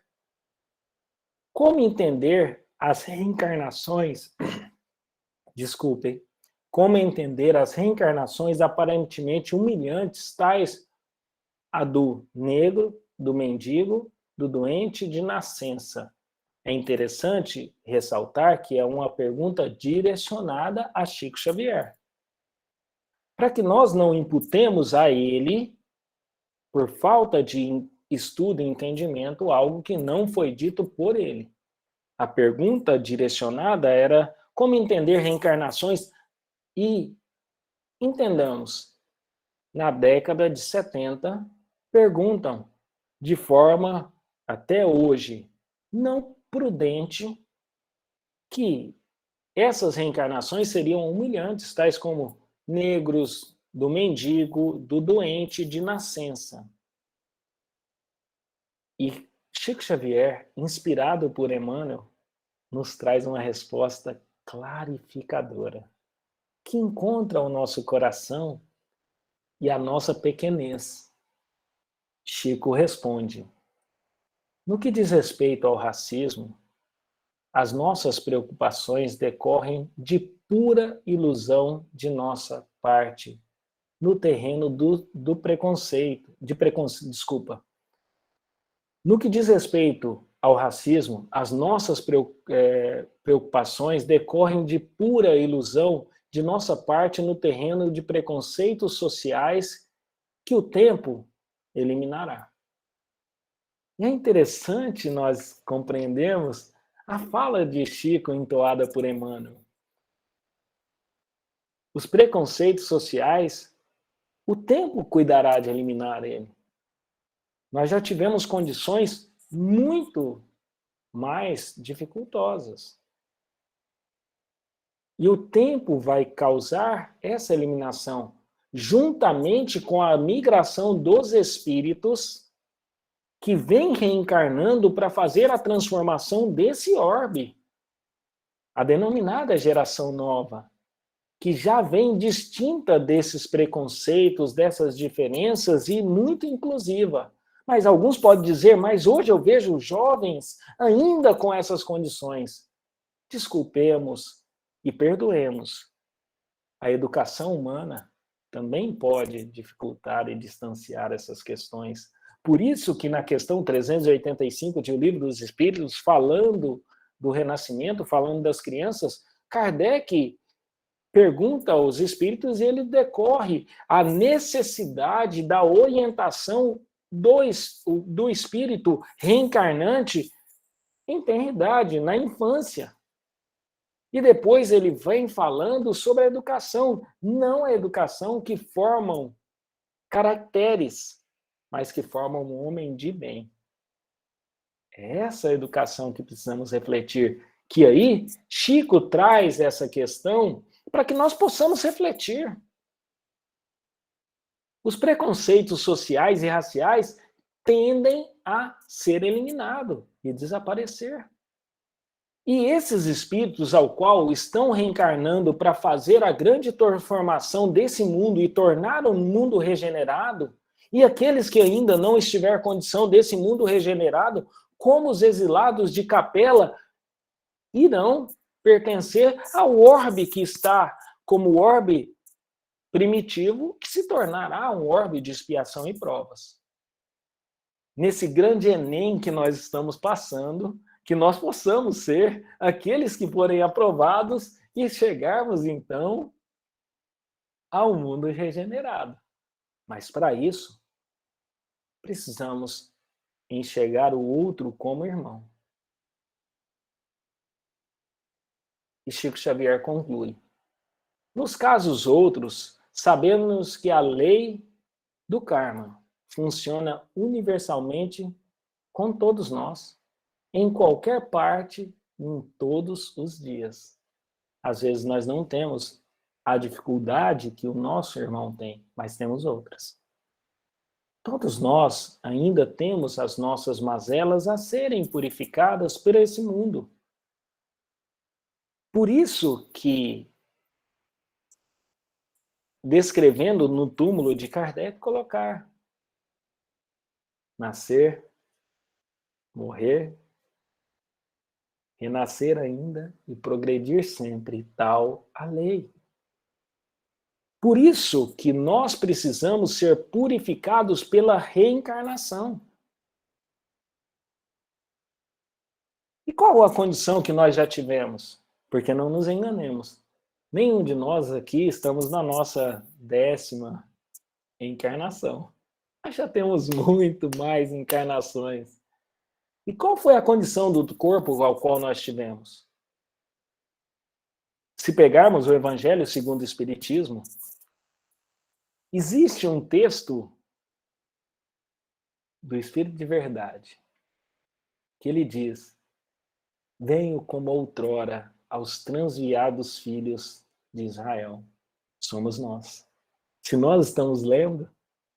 Speaker 4: Como entender as reencarnações, desculpem, como entender as reencarnações aparentemente humilhantes, tais a do negro, do mendigo, do doente de nascença? É interessante ressaltar que é uma pergunta direcionada a Chico Xavier, para que nós não imputemos a ele, por falta de estudo e entendimento, algo que não foi dito por ele. A pergunta direcionada era como entender reencarnações e, entendamos, na década de 70, perguntam de forma, até hoje, não prudente, que essas reencarnações seriam humilhantes, tais como negros, do mendigo, do doente de nascença. E Chico Xavier, inspirado por Emmanuel, nos traz uma resposta clarificadora, que encontra o nosso coração e a nossa pequenez. Chico responde: no que diz respeito ao racismo, as nossas preocupações decorrem de pura ilusão de nossa parte no terreno do preconceito, desculpa. No que diz respeito ao racismo, as nossas preocupações decorrem de pura ilusão de nossa parte no terreno de preconceitos sociais que o tempo eliminará. E é interessante nós compreendermos a fala de Chico entoada por Emmanuel. Os preconceitos sociais, o tempo cuidará de eliminar ele. Nós já tivemos condições muito mais dificultosas. E o tempo vai causar essa eliminação, juntamente com a migração dos espíritos que vêm reencarnando para fazer a transformação desse orbe, a denominada geração nova, que já vem distinta desses preconceitos, dessas diferenças e muito inclusiva. Mas alguns podem dizer, mas hoje eu vejo jovens ainda com essas condições. Desculpemos e perdoemos. A educação humana também pode dificultar e distanciar essas questões. Por isso que na questão 385 de O Livro dos Espíritos, falando do renascimento, falando das crianças, Kardec pergunta aos espíritos e ele decorre a necessidade da orientação do espírito reencarnante em tenridade, na infância. E depois ele vem falando sobre a educação, não a educação que formam caracteres, mas que formam um homem de bem. É essa educação que precisamos refletir, que aí Chico traz essa questão para que nós possamos refletir. Os preconceitos sociais e raciais tendem a ser eliminados e desaparecer. E esses espíritos ao qual estão reencarnando para fazer a grande transformação desse mundo e tornar um mundo regenerado, e aqueles que ainda não estiver condição desse mundo regenerado, como os exilados de Capela, irão pertencer ao orbe que está como orbe primitivo, que se tornará um orbe de expiação e provas. Nesse grande Enem que nós estamos passando, que nós possamos ser aqueles que forem aprovados e chegarmos, então, ao mundo regenerado. Mas, para isso, precisamos enxergar o outro como irmão. E Chico Xavier conclui: nos casos outros, sabemos que a lei do karma funciona universalmente com todos nós, em qualquer parte, em todos os dias. Às vezes nós não temos a dificuldade que o nosso irmão tem, mas temos outras. Todos nós ainda temos as nossas mazelas a serem purificadas por esse mundo. Por isso que, descrevendo no túmulo de Kardec, colocar nascer, morrer, renascer ainda e progredir sempre, tal a lei. Por isso que nós precisamos ser purificados pela reencarnação. E qual a condição que nós já tivemos? Porque não nos enganemos. Nenhum de nós aqui estamos na nossa 10ª encarnação. Nós já temos muito mais encarnações. E qual foi a condição do corpo ao qual nós tivemos? Se pegarmos o Evangelho segundo o Espiritismo, existe um texto do Espírito de Verdade que ele diz: venho como outrora aos transviados filhos de Israel. Somos nós. Se nós estamos lendo,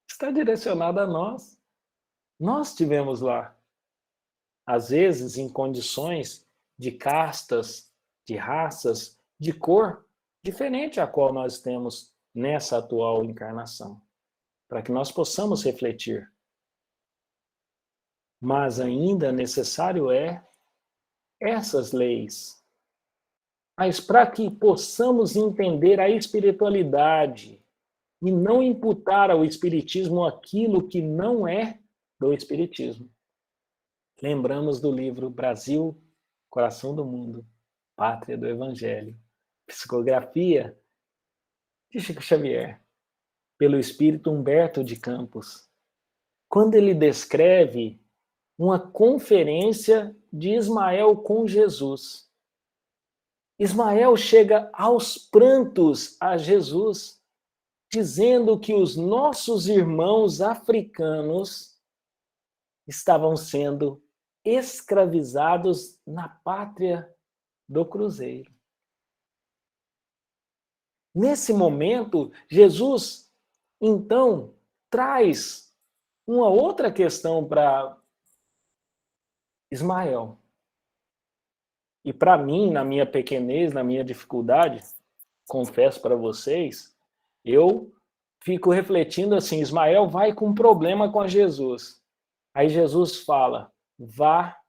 Speaker 4: está direcionado a nós. Nós estivemos lá. Às vezes em condições de castas, de raças, de cor, diferente a qual nós temos nessa atual encarnação, para que nós possamos refletir. Mas ainda necessário é essas leis. Mas para que possamos entender a espiritualidade e não imputar ao espiritismo aquilo que não é do espiritismo. Lembramos do livro Brasil, Coração do Mundo, Pátria do Evangelho, psicografia de Chico Xavier, pelo espírito Humberto de Campos, quando ele descreve uma conferência de Ismael com Jesus. Ismael chega aos prantos a Jesus, dizendo que os nossos irmãos africanos estavam sendo escravizados na pátria do Cruzeiro. Nesse momento, Jesus, então, traz uma outra questão para Ismael. E para mim, na minha pequenez, na minha dificuldade, confesso para vocês, eu fico refletindo assim: Ismael vai com um problema com Jesus. Aí Jesus fala: vá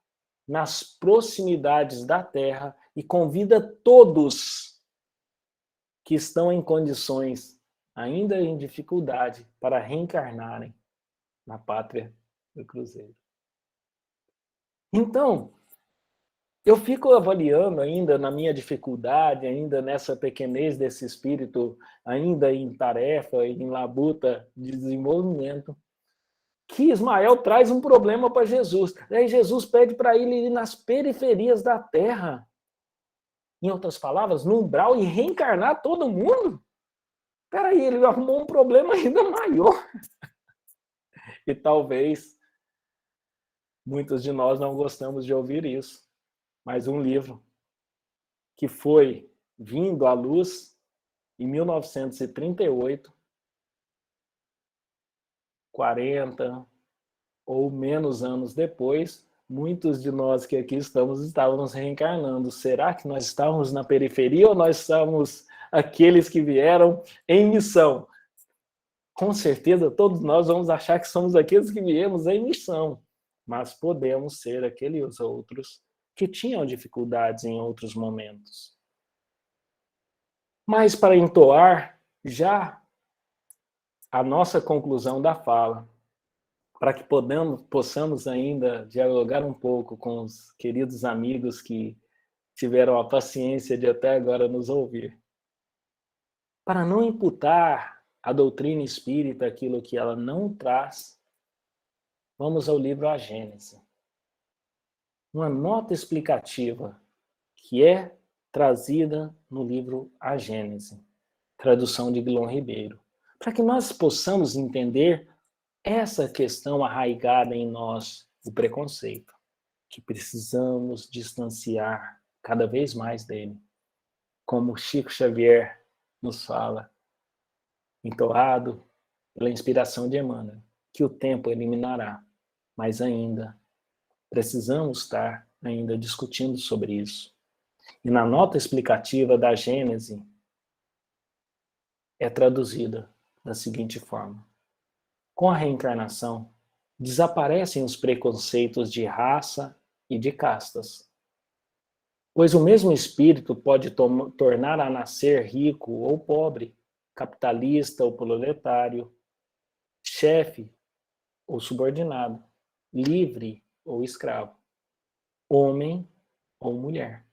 Speaker 4: nas proximidades da terra e convida todos que estão em condições, ainda em dificuldade, para reencarnarem na pátria do Cruzeiro. Então, eu fico avaliando ainda na minha dificuldade, ainda nessa pequenez desse espírito, ainda em tarefa, em labuta de desenvolvimento, que Ismael traz um problema para Jesus. Aí Jesus pede para ele ir nas periferias da terra. Em outras palavras, no umbral, e reencarnar todo mundo. Espera aí, ele arrumou um problema ainda maior. E talvez muitos de nós não gostamos de ouvir isso. Mas um livro que foi vindo à luz em 1938, 40 ou menos anos depois, muitos de nós que aqui estávamos reencarnando. Será que nós estávamos na periferia ou nós estávamos aqueles que vieram em missão? Com certeza, todos nós vamos achar que somos aqueles que viemos em missão, mas podemos ser aqueles outros que tinham dificuldades em outros momentos. Mas para entoar já a nossa conclusão da fala, para que possamos ainda dialogar um pouco com os queridos amigos que tiveram a paciência de até agora nos ouvir. Para não imputar à doutrina espírita aquilo que ela não traz, vamos ao livro A Gênese. Uma nota explicativa que é trazida no livro A Gênese, tradução de Guilom Ribeiro, para que nós possamos entender essa questão arraigada em nós, o preconceito, que precisamos distanciar cada vez mais dele. Como Chico Xavier nos fala, entoado pela inspiração de Emmanuel, que o tempo eliminará, mas ainda precisamos estar ainda discutindo sobre isso. E na nota explicativa da Gênese é traduzida da seguinte forma: com a reencarnação, desaparecem os preconceitos de raça e de castas, pois o mesmo espírito pode tornar a nascer rico ou pobre, capitalista ou proletário, chefe ou subordinado, livre ou escravo, homem ou mulher.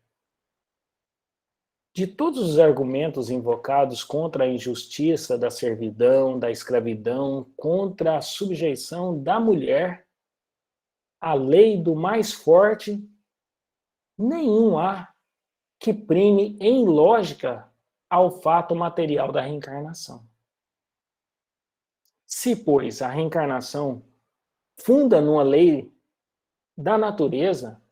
Speaker 4: De todos os argumentos invocados contra a injustiça da servidão, da escravidão, contra a subjeição da mulher, a lei do mais forte, nenhum há que prime em lógica ao fato material da reencarnação. Se, pois, a reencarnação funda numa lei da natureza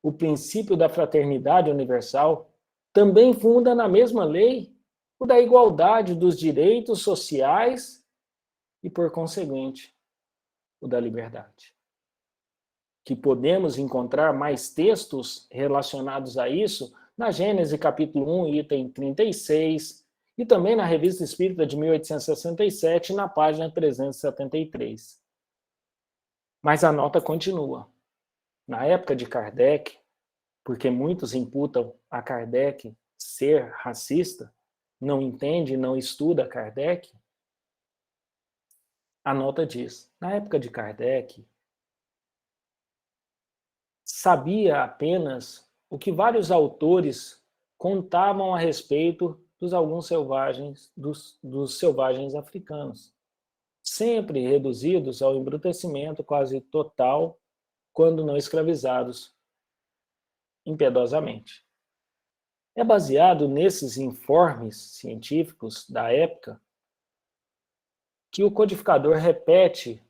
Speaker 4: o princípio da fraternidade universal, também funda na mesma lei o da igualdade dos direitos sociais e, por conseguinte, o da liberdade. Que podemos encontrar mais textos relacionados a isso na Gênese capítulo 1, item 36, e também na Revista Espírita de 1867, na página 373. Mas a nota continua. Na época de Kardec, porque muitos imputam a Kardec ser racista, não entende, não estuda Kardec, a nota diz, na época de Kardec, sabia apenas o que vários autores contavam a respeito dos selvagens africanos, sempre reduzidos ao embrutecimento quase total quando não escravizados impiedosamente. É baseado nesses informes científicos da época que o codificador repete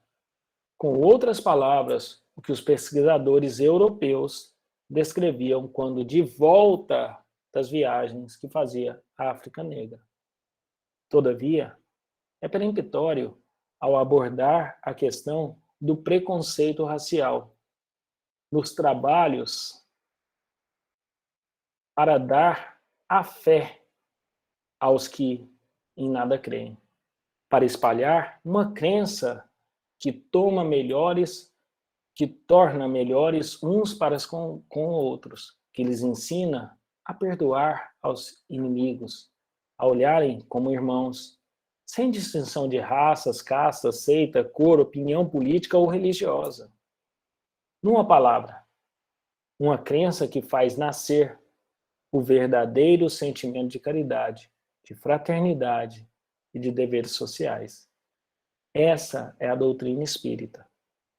Speaker 4: com outras palavras o que os pesquisadores europeus descreviam quando de volta das viagens que fazia a África Negra. Todavia, é peremptório ao abordar a questão do preconceito racial nos trabalhos para dar a fé aos que em nada creem, para espalhar uma crença que torna melhores uns para com outros, que lhes ensina a perdoar aos inimigos, a olharem como irmãos, sem distinção de raças, castas, seita, cor, opinião política ou religiosa. Numa palavra, uma crença que faz nascer o verdadeiro sentimento de caridade, de fraternidade e de deveres sociais. Essa é a doutrina espírita,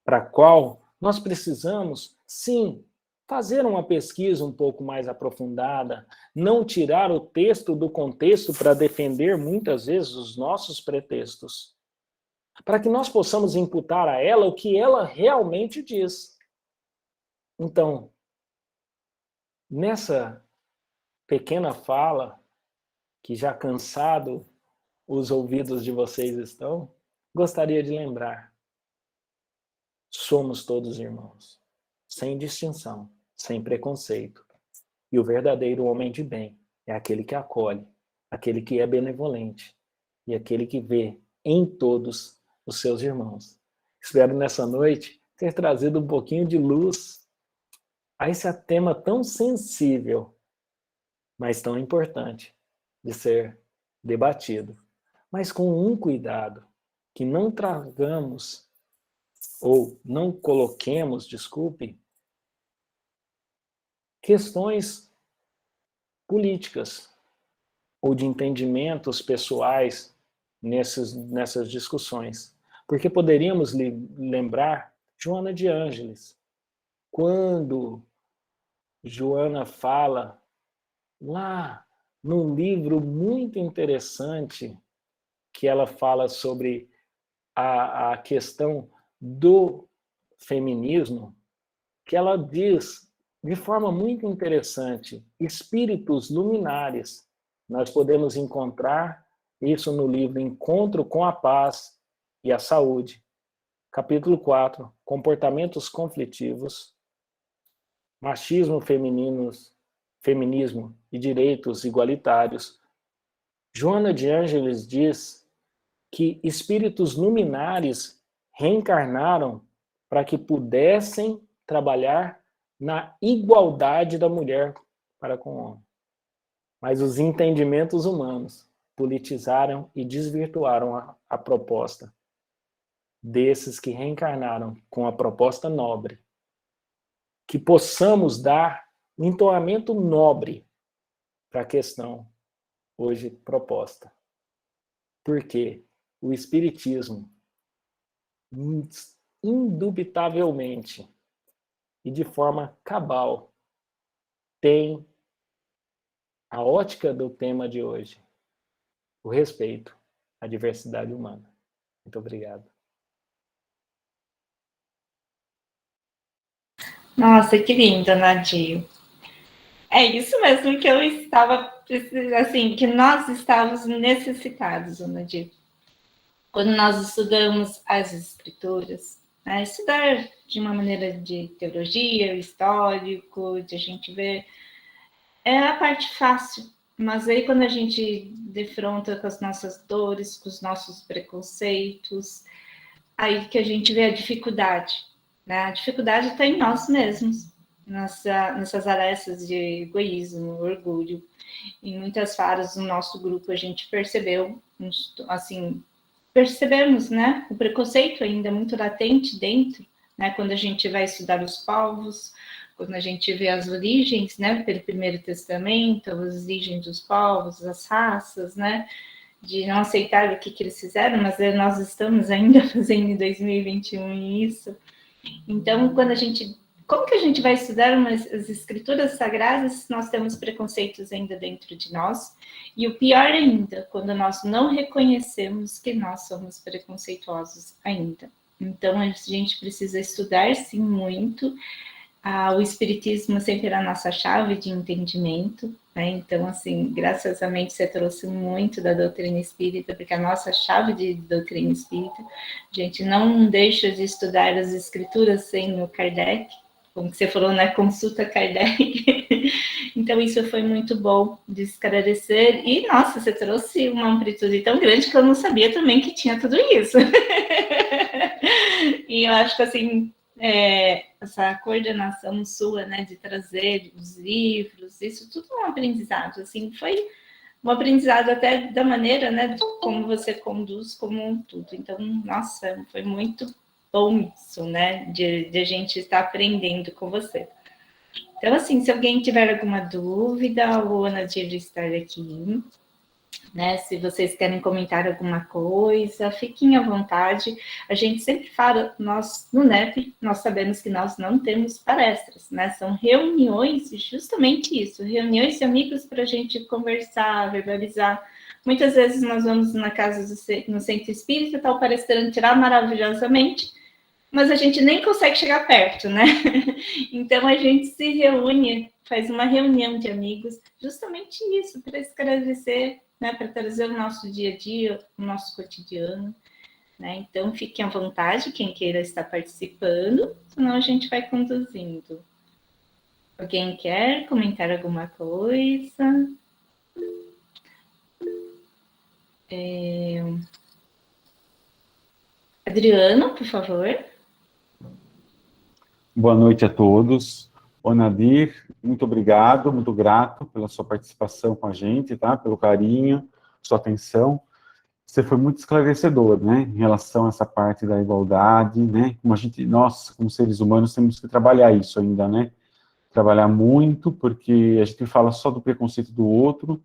Speaker 4: para a qual nós precisamos, sim, fazer uma pesquisa um pouco mais aprofundada, não tirar o texto do contexto para defender muitas vezes os nossos pretextos, para que nós possamos imputar a ela o que ela realmente diz. Então, nessa pequena fala, que já cansado os ouvidos de vocês estão, gostaria de lembrar: somos todos irmãos. sem distinção, sem preconceito. E o verdadeiro homem de bem é aquele que acolhe, aquele que é benevolente e aquele que vê em todos os seus irmãos. Espero nessa noite ter trazido um pouquinho de luz a esse tema tão sensível, mas tão importante de ser debatido. Mas com um cuidado, que não tragamos ou não coloquemos, desculpe, questões políticas ou de entendimentos pessoais nessas discussões. Porque poderíamos lembrar Joana de Ângeles, quando Joana fala lá num livro muito interessante que ela fala sobre a questão do feminismo, que ela diz de forma muito interessante, espíritos luminares. Nós podemos encontrar isso no livro Encontro com a Paz e a Saúde, capítulo 4, Comportamentos Conflitivos, Machismo, Feminismo e Direitos Igualitários. Joana de Ângeles diz que espíritos luminares reencarnaram para que pudessem trabalhar na igualdade da mulher para com o homem. Mas os entendimentos humanos politizaram e desvirtuaram a proposta desses que reencarnaram com a proposta nobre. Que possamos dar um entoamento nobre para a questão hoje proposta. Porque o Espiritismo, indubitavelmente e de forma cabal, tem a ótica do tema de hoje, o respeito à diversidade humana. Muito obrigado.
Speaker 3: Nossa, que lindo, Nadir. É isso mesmo que eu estava assim, que nós estávamos necessitados, Nadir. Quando nós estudamos as escrituras, né, estudar de uma maneira de teologia, histórico, de a gente ver, é a parte fácil. Mas aí quando a gente defronta com as nossas dores, com os nossos preconceitos, aí que a gente vê a dificuldade. Né? A dificuldade está em nós mesmos, nessas arestas de egoísmo, orgulho. Em muitas fases do nosso grupo a gente percebeu, assim, percebemos, né, o preconceito ainda muito latente dentro, né, quando a gente vai estudar os povos, quando a gente vê as origens, né, pelo Primeiro Testamento, as origens dos povos, as raças, né, de não aceitar o que eles fizeram, mas nós estamos ainda fazendo em 2021 isso. Então, como que a gente vai estudar as escrituras sagradas se nós temos preconceitos ainda dentro de nós? E o pior ainda, quando nós não reconhecemos que nós somos preconceituosos ainda. Então, a gente precisa estudar, sim, muito. O Espiritismo sempre era a nossa chave de entendimento, né? Então, assim, graciosamente você trouxe muito da doutrina espírita, porque a nossa chave de doutrina espírita, a gente não deixa de estudar as escrituras sem o Kardec, como você falou, né? Consulta Kardec. Então, isso foi muito bom de esclarecer. E, nossa, você trouxe uma amplitude tão grande que eu não sabia também que tinha tudo isso. E eu acho que, assim, essa coordenação sua, né, de trazer os livros, isso tudo é um aprendizado, assim, foi um aprendizado até da maneira, né, como você conduz como um tudo. Então, nossa, foi muito bom isso, né, de a gente estar aprendendo com você. Então, assim, se alguém tiver alguma dúvida, ou a Nadir estar aqui, né, se vocês querem comentar alguma coisa, fiquem à vontade. A gente sempre fala, nós no NEP, nós sabemos que nós não temos palestras, né? São reuniões, justamente isso, reuniões de amigos para a gente conversar, verbalizar. Muitas vezes nós vamos na casa no centro espírita, está o palestrante lá maravilhosamente, mas a gente nem consegue chegar perto, né? Então a gente se reúne, faz uma reunião de amigos, justamente isso, para esclarecer, né, para trazer o nosso dia a dia, o nosso cotidiano. né? Então, fiquem à vontade, quem queira estar participando, senão a gente vai conduzindo. Alguém quer comentar alguma coisa? Adriano, por favor.
Speaker 5: Boa noite a todos. Ô Nadir, muito obrigado, muito grato pela sua participação com a gente, tá? Pelo carinho, sua atenção. Você foi muito esclarecedor, né? Em relação a essa parte da igualdade, né? Como a gente, nós, como seres humanos, temos que trabalhar isso ainda, né? Trabalhar muito, porque a gente fala só do preconceito do outro,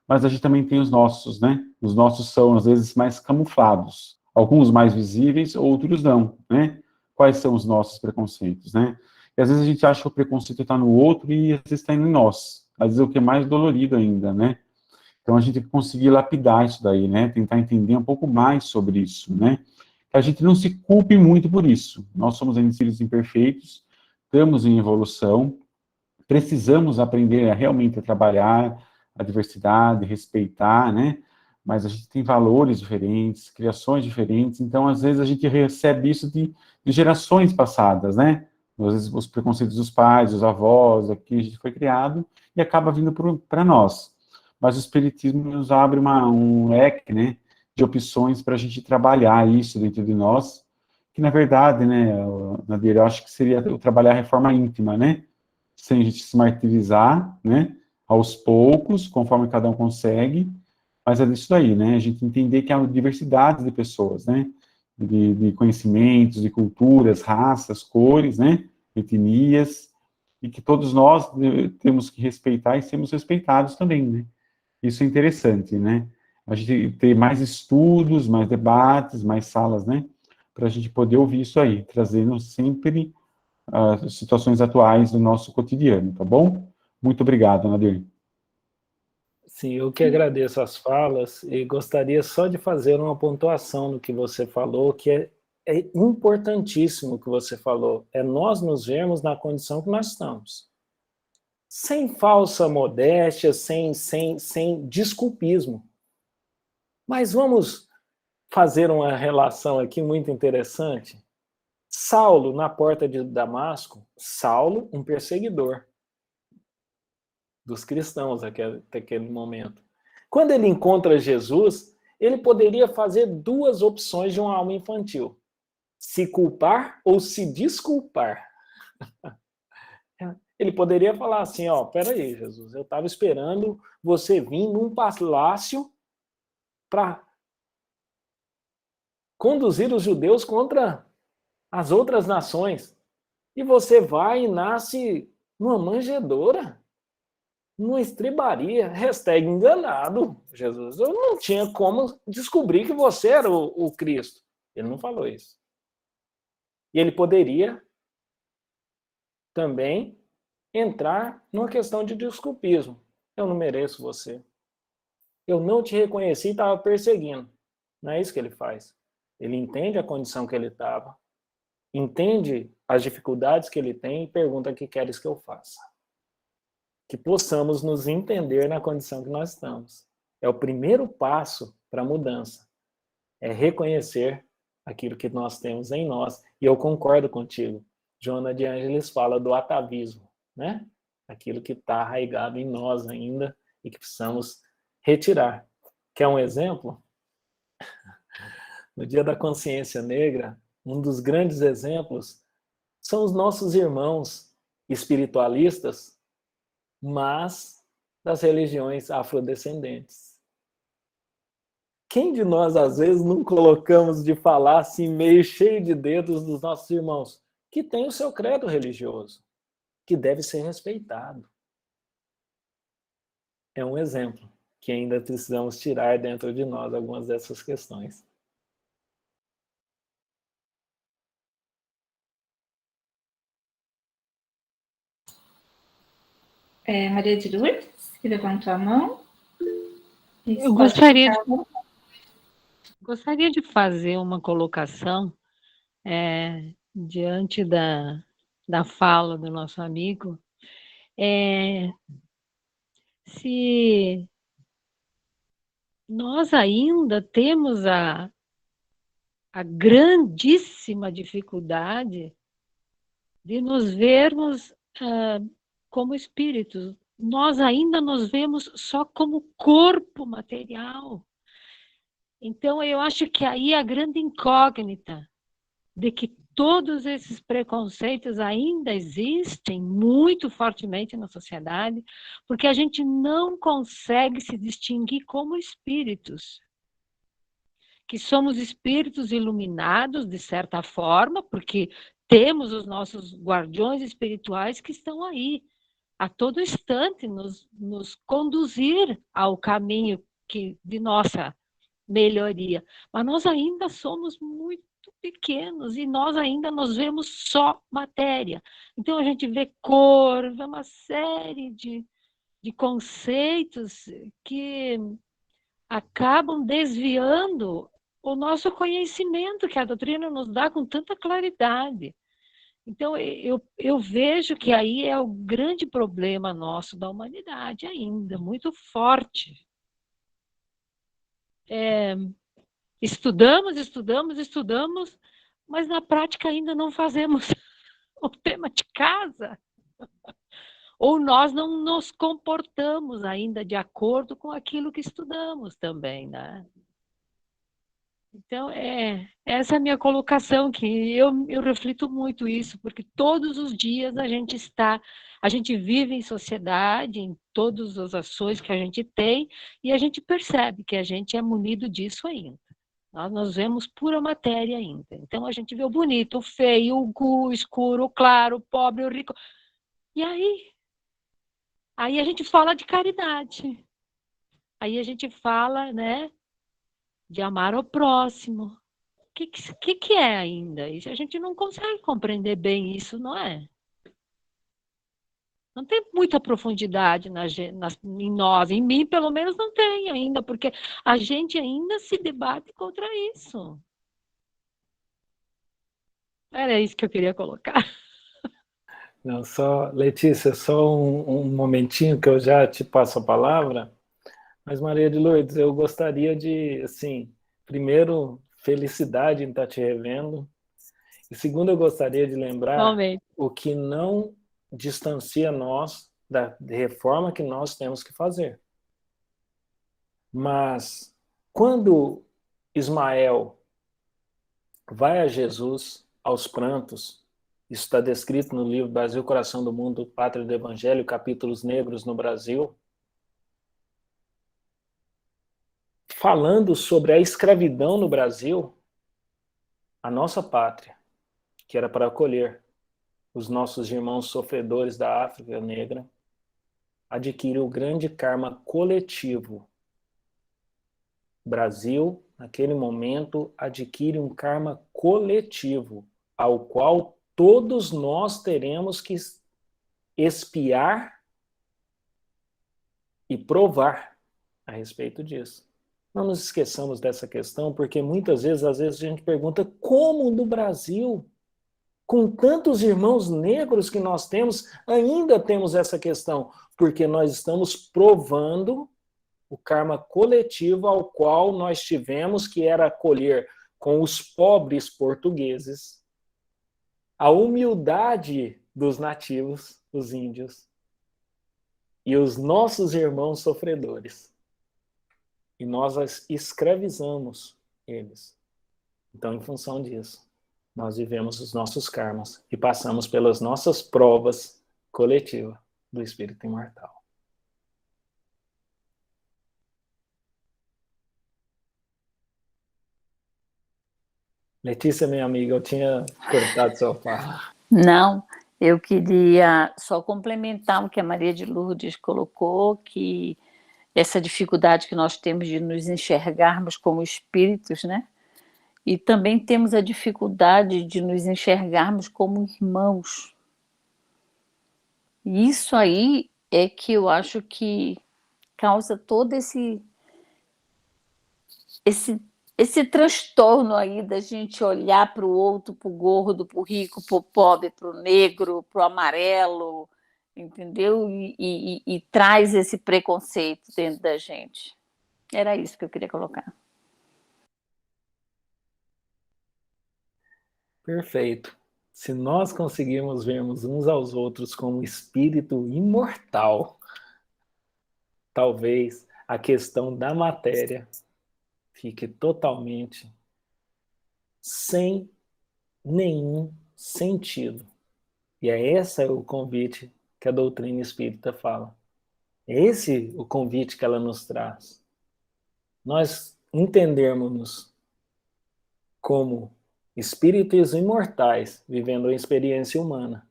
Speaker 5: mas a gente também tem os nossos, né? Os nossos são, às vezes, mais camuflados. Alguns mais visíveis, outros não, né? Quais são os nossos preconceitos, né? E às vezes a gente acha que o preconceito está no outro e às vezes está em nós. Às vezes é o que é mais dolorido ainda, né? Então a gente tem que conseguir lapidar isso daí, né? Tentar entender um pouco mais sobre isso, né? Que a gente não se culpe muito por isso. Nós somos ainda seres imperfeitos, estamos em evolução, precisamos aprender a realmente trabalhar a diversidade, respeitar, né? Mas a gente tem valores diferentes, criações diferentes, então às vezes a gente recebe isso de gerações passadas, né? Às vezes os preconceitos dos pais, dos avós, aqui a gente foi criado, e acaba vindo para nós. Mas o Espiritismo nos abre um leque, né, de opções para a gente trabalhar isso dentro de nós, que na verdade, né, Nadir, eu acho que seria o trabalhar a reforma íntima, né? Sem a gente se martirizar, né? Aos poucos, conforme cada um consegue, mas é isso aí, né? A gente entender que há uma diversidade de pessoas, né? De conhecimentos, de culturas, raças, cores, né? Etnias, e que todos nós temos que respeitar e sermos respeitados também, né? Isso é interessante, né? A gente ter mais estudos, mais debates, mais salas, né? Para a gente poder ouvir isso aí, trazendo sempre as situações atuais do nosso cotidiano, tá bom? Muito obrigado, Nadir.
Speaker 4: Sim, eu que agradeço as falas e gostaria só de fazer uma pontuação no que você falou, que é importantíssimo o que você falou, é nós nos vermos na condição que nós estamos. Sem falsa modéstia, sem desculpismo. Mas vamos fazer uma relação aqui muito interessante. Saulo, na porta de Damasco, Saulo, um perseguidor dos cristãos até aquele momento. Quando ele encontra Jesus, ele poderia fazer duas opções de uma alma infantil: se culpar ou se desculpar. Ele poderia falar assim, ó, peraí, Jesus, eu estava esperando você vir num palácio para conduzir os judeus contra as outras nações. E você vai e nasce numa manjedoura, numa estrebaria, hashtag enganado, Jesus. Eu não tinha como descobrir que você era o Cristo. Ele não falou isso. E ele poderia também entrar numa questão de desculpismo. Eu não mereço você. Eu não te reconheci e estava perseguindo. Não é isso que ele faz. Ele entende a condição que ele estava, entende as dificuldades que ele tem e pergunta o que queres que eu faça. Que possamos nos entender na condição que nós estamos. É o primeiro passo para a mudança. É reconhecer aquilo que nós temos em nós. E eu concordo contigo. Joana de Ângeles fala do atavismo, né? Aquilo que está arraigado em nós ainda e que precisamos retirar. Quer um exemplo? No Dia da Consciência Negra, um dos grandes exemplos são os nossos irmãos espiritualistas, mas das religiões afrodescendentes. Quem de nós, às vezes, não colocamos de falar assim, meio cheio de dedos dos nossos irmãos, que tem o seu credo religioso, que deve ser respeitado? É um exemplo que ainda precisamos tirar dentro de nós algumas dessas questões.
Speaker 3: Maria de Lourdes, que levantou a mão.
Speaker 2: Eu gostaria de fazer uma colocação diante da fala do nosso amigo. Se nós ainda temos a grandíssima dificuldade de nos vermos como espíritos. Nós ainda nos vemos só como corpo material. Então, eu acho que aí a grande incógnita de que todos esses preconceitos ainda existem muito fortemente na sociedade, porque a gente não consegue se distinguir como espíritos. Que somos espíritos iluminados, de certa forma, porque temos os nossos guardiões espirituais que estão aí, a todo instante, nos conduzir ao caminho de nossa melhoria. Mas nós ainda somos muito pequenos e nós ainda nos vemos só matéria. Então a gente vê cor, vê uma série de conceitos que acabam desviando o nosso conhecimento que a doutrina nos dá com tanta claridade. Então, eu vejo que aí é o grande problema nosso da humanidade ainda, muito forte. Estudamos, mas na prática ainda não fazemos o tema de casa. Ou nós não nos comportamos ainda de acordo com aquilo que estudamos também, né? Então, essa é a minha colocação, que eu reflito muito isso, porque todos os dias a gente vive em sociedade, em todas as ações que a gente tem, e a gente percebe que a gente é munido disso ainda. Nós nos vemos pura matéria ainda. Então, a gente vê o bonito, o feio, o escuro, o claro, o pobre, o rico. E aí a gente fala de caridade. Aí a gente fala, né, de amar ao próximo. O que é ainda? Isso, a gente não consegue compreender bem isso, não é? Não tem muita profundidade em nós. Em mim, pelo menos, não tem ainda, porque a gente ainda se debate contra isso. Era isso que eu queria colocar.
Speaker 4: Não, Letícia, só um momentinho que eu já te passo a palavra. Mas, Maria de Lourdes, eu gostaria de, assim, primeiro, felicidade em estar te revendo. E segundo, eu gostaria de lembrar o que não distancia nós da reforma que nós temos que fazer. Mas, quando Ismael vai a Jesus aos prantos, isso está descrito no livro Brasil, Coração do Mundo, Pátria do Evangelho, Capítulos Negros no Brasil, falando sobre a escravidão no Brasil, a nossa pátria, que era para acolher os nossos irmãos sofredores da África Negra, adquire o grande karma coletivo. O Brasil, naquele momento, adquire um karma coletivo, ao qual todos nós teremos que expiar e provar a respeito disso. Não nos esqueçamos dessa questão, porque muitas vezes, a gente pergunta como no Brasil, com tantos irmãos negros que nós temos, ainda temos essa questão, porque nós estamos provando o karma coletivo ao qual nós tivemos que era acolher com os pobres portugueses a humildade dos nativos, os índios, e os nossos irmãos sofredores. E nós escravizamos eles. Então, em função disso, nós vivemos os nossos karmas e passamos pelas nossas provas coletivas do espírito imortal. Letícia, minha amiga, eu tinha cortado sua fala.
Speaker 6: Não, eu queria só complementar o que a Maria de Lourdes colocou, que essa dificuldade que nós temos de nos enxergarmos como espíritos, né? E também temos a dificuldade de nos enxergarmos como irmãos. E isso aí é que eu acho que causa todo esse transtorno aí da gente olhar para o outro, para o gordo, para o rico, para o pobre, para o negro, para o amarelo, entendeu? E traz esse preconceito dentro da gente. Era isso que eu queria colocar.
Speaker 4: Perfeito. Se nós conseguirmos vermos uns aos outros como espírito imortal, talvez a questão da matéria fique totalmente sem nenhum sentido. E é esse o convite que a doutrina espírita fala. É esse o convite que ela nos traz. Nós entendermos-nos como espíritos imortais vivendo uma experiência humana,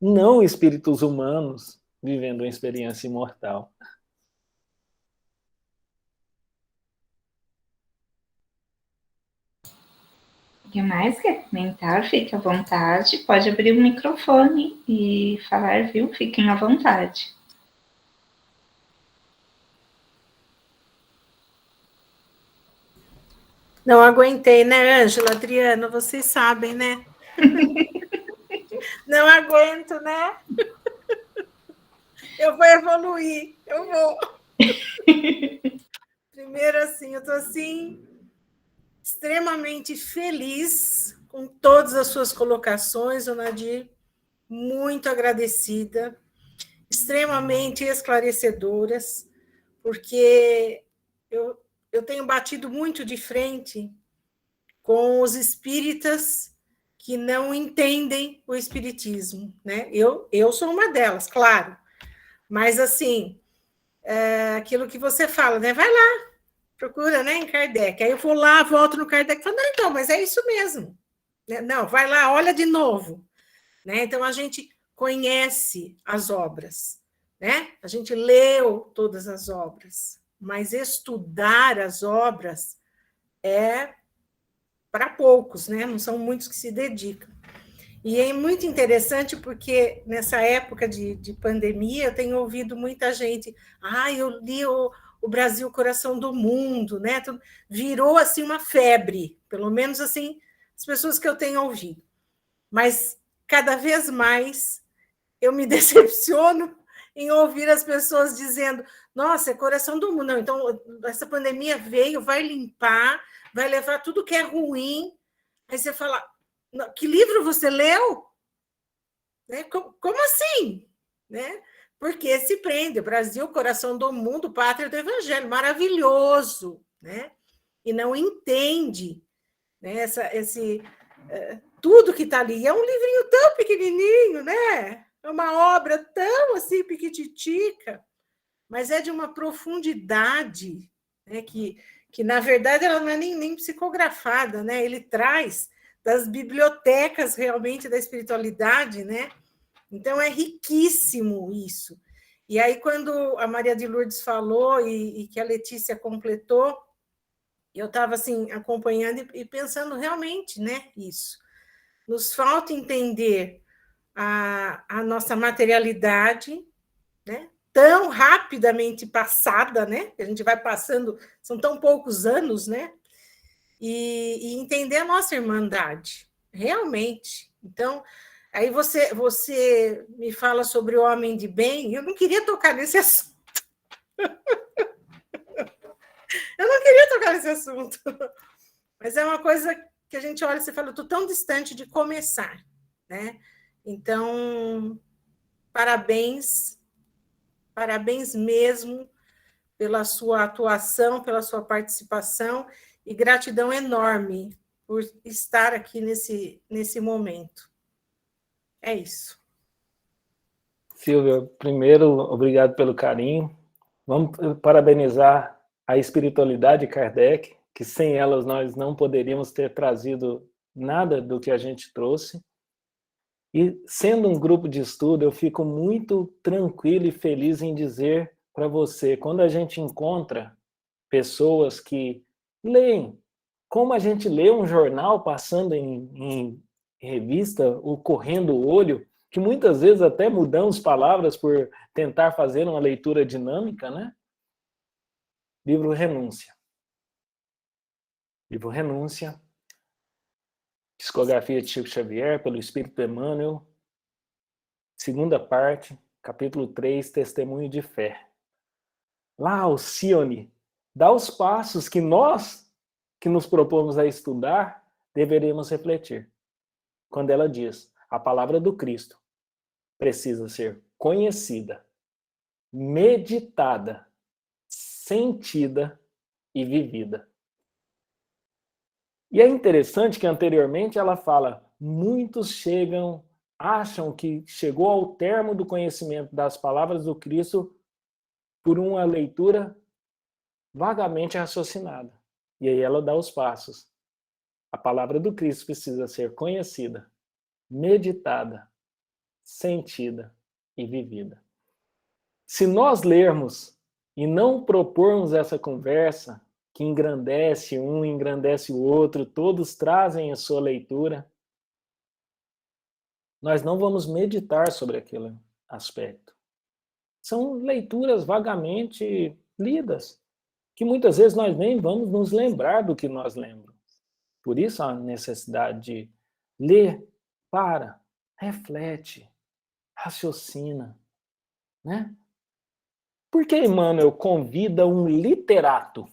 Speaker 4: não espíritos humanos vivendo uma experiência imortal.
Speaker 3: O que mais quer comentar, fique à vontade. Pode abrir o microfone e falar, viu? Fiquem à vontade.
Speaker 7: Não aguentei, né, Ângela, Adriano? Vocês sabem, né? Não aguento, né? Eu vou evoluir, eu vou. Primeiro, assim, eu estou assim, extremamente feliz com todas as suas colocações, Nadir, muito agradecida, extremamente esclarecedoras, porque eu tenho batido muito de frente com os espíritas que não entendem o espiritismo, né? Eu sou uma delas, claro, mas assim, aquilo que você fala, né? Vai lá, procura, né, em Kardec. Aí eu vou lá, volto no Kardec e falo, não, então, mas é isso mesmo. Não, vai lá, olha de novo. Né? Então, a gente conhece as obras, né? A gente leu todas as obras, mas estudar as obras é para poucos, né? Não são muitos que se dedicam. E é muito interessante porque nessa época de pandemia eu tenho ouvido muita gente, eu li o Brasil, Coração do Mundo, né? Virou assim uma febre, pelo menos assim, as pessoas que eu tenho ouvido. Mas cada vez mais eu me decepciono em ouvir as pessoas dizendo, nossa, é Coração do Mundo. Não, então, essa pandemia veio, vai limpar, vai levar tudo que é ruim. Aí você fala, que livro você leu? Né? Como assim? Né? Porque se prende, Brasil, Coração do Mundo, Pátria do Evangelho, maravilhoso, né? E não entende, né? Tudo que está ali. É um livrinho tão pequenininho, né? É uma obra tão assim, piquititica, mas é de uma profundidade, né? Que na verdade, ela não é nem psicografada, né? Ele traz das bibliotecas realmente da espiritualidade, né? Então, é riquíssimo isso. E aí, quando a Maria de Lourdes falou e que a Letícia completou, eu estava assim, acompanhando e pensando realmente, né, isso. Nos falta entender a nossa materialidade, né, tão rapidamente passada, né, que a gente vai passando, são tão poucos anos, né, e entender a nossa irmandade, realmente. Então, aí você me fala sobre o homem de bem, eu não queria tocar nesse assunto. Eu não queria tocar nesse assunto. Mas é uma coisa que a gente olha e você fala, eu estou tão distante de começar, né? Então, parabéns mesmo pela sua atuação, pela sua participação, e gratidão enorme por estar aqui nesse momento. É isso.
Speaker 4: Silvia, primeiro, obrigado pelo carinho. Vamos parabenizar a espiritualidade de Kardec, que sem elas nós não poderíamos ter trazido nada do que a gente trouxe. E sendo um grupo de estudo, eu fico muito tranquilo e feliz em dizer para você, quando a gente encontra pessoas que leem, como a gente lê um jornal passando em revista, ou correndo o olho, que muitas vezes até mudamos palavras por tentar fazer uma leitura dinâmica, né? Livro Renúncia. Livro Renúncia, psicografia de Chico Xavier, pelo Espírito Emmanuel, segunda parte, capítulo 3, testemunho de fé. Lá, Alcione dá os passos que nós, que nos propomos a estudar, deveremos refletir. quando ela diz: a palavra do Cristo precisa ser conhecida, meditada, sentida e vivida. E é interessante que anteriormente ela fala: muitos acham que chegou ao termo do conhecimento das palavras do Cristo por uma leitura vagamente raciocinada. E aí ela dá os passos. A palavra do Cristo precisa ser conhecida, meditada, sentida e vivida. Se nós lermos e não propormos essa conversa, que engrandece um, engrandece o outro, todos trazem a sua leitura, nós não vamos meditar sobre aquele aspecto. São leituras vagamente lidas, que muitas vezes nós nem vamos nos lembrar do que nós lembramos. Por isso a necessidade de ler, reflete, raciocina, né? Por que Emmanuel convida um literato?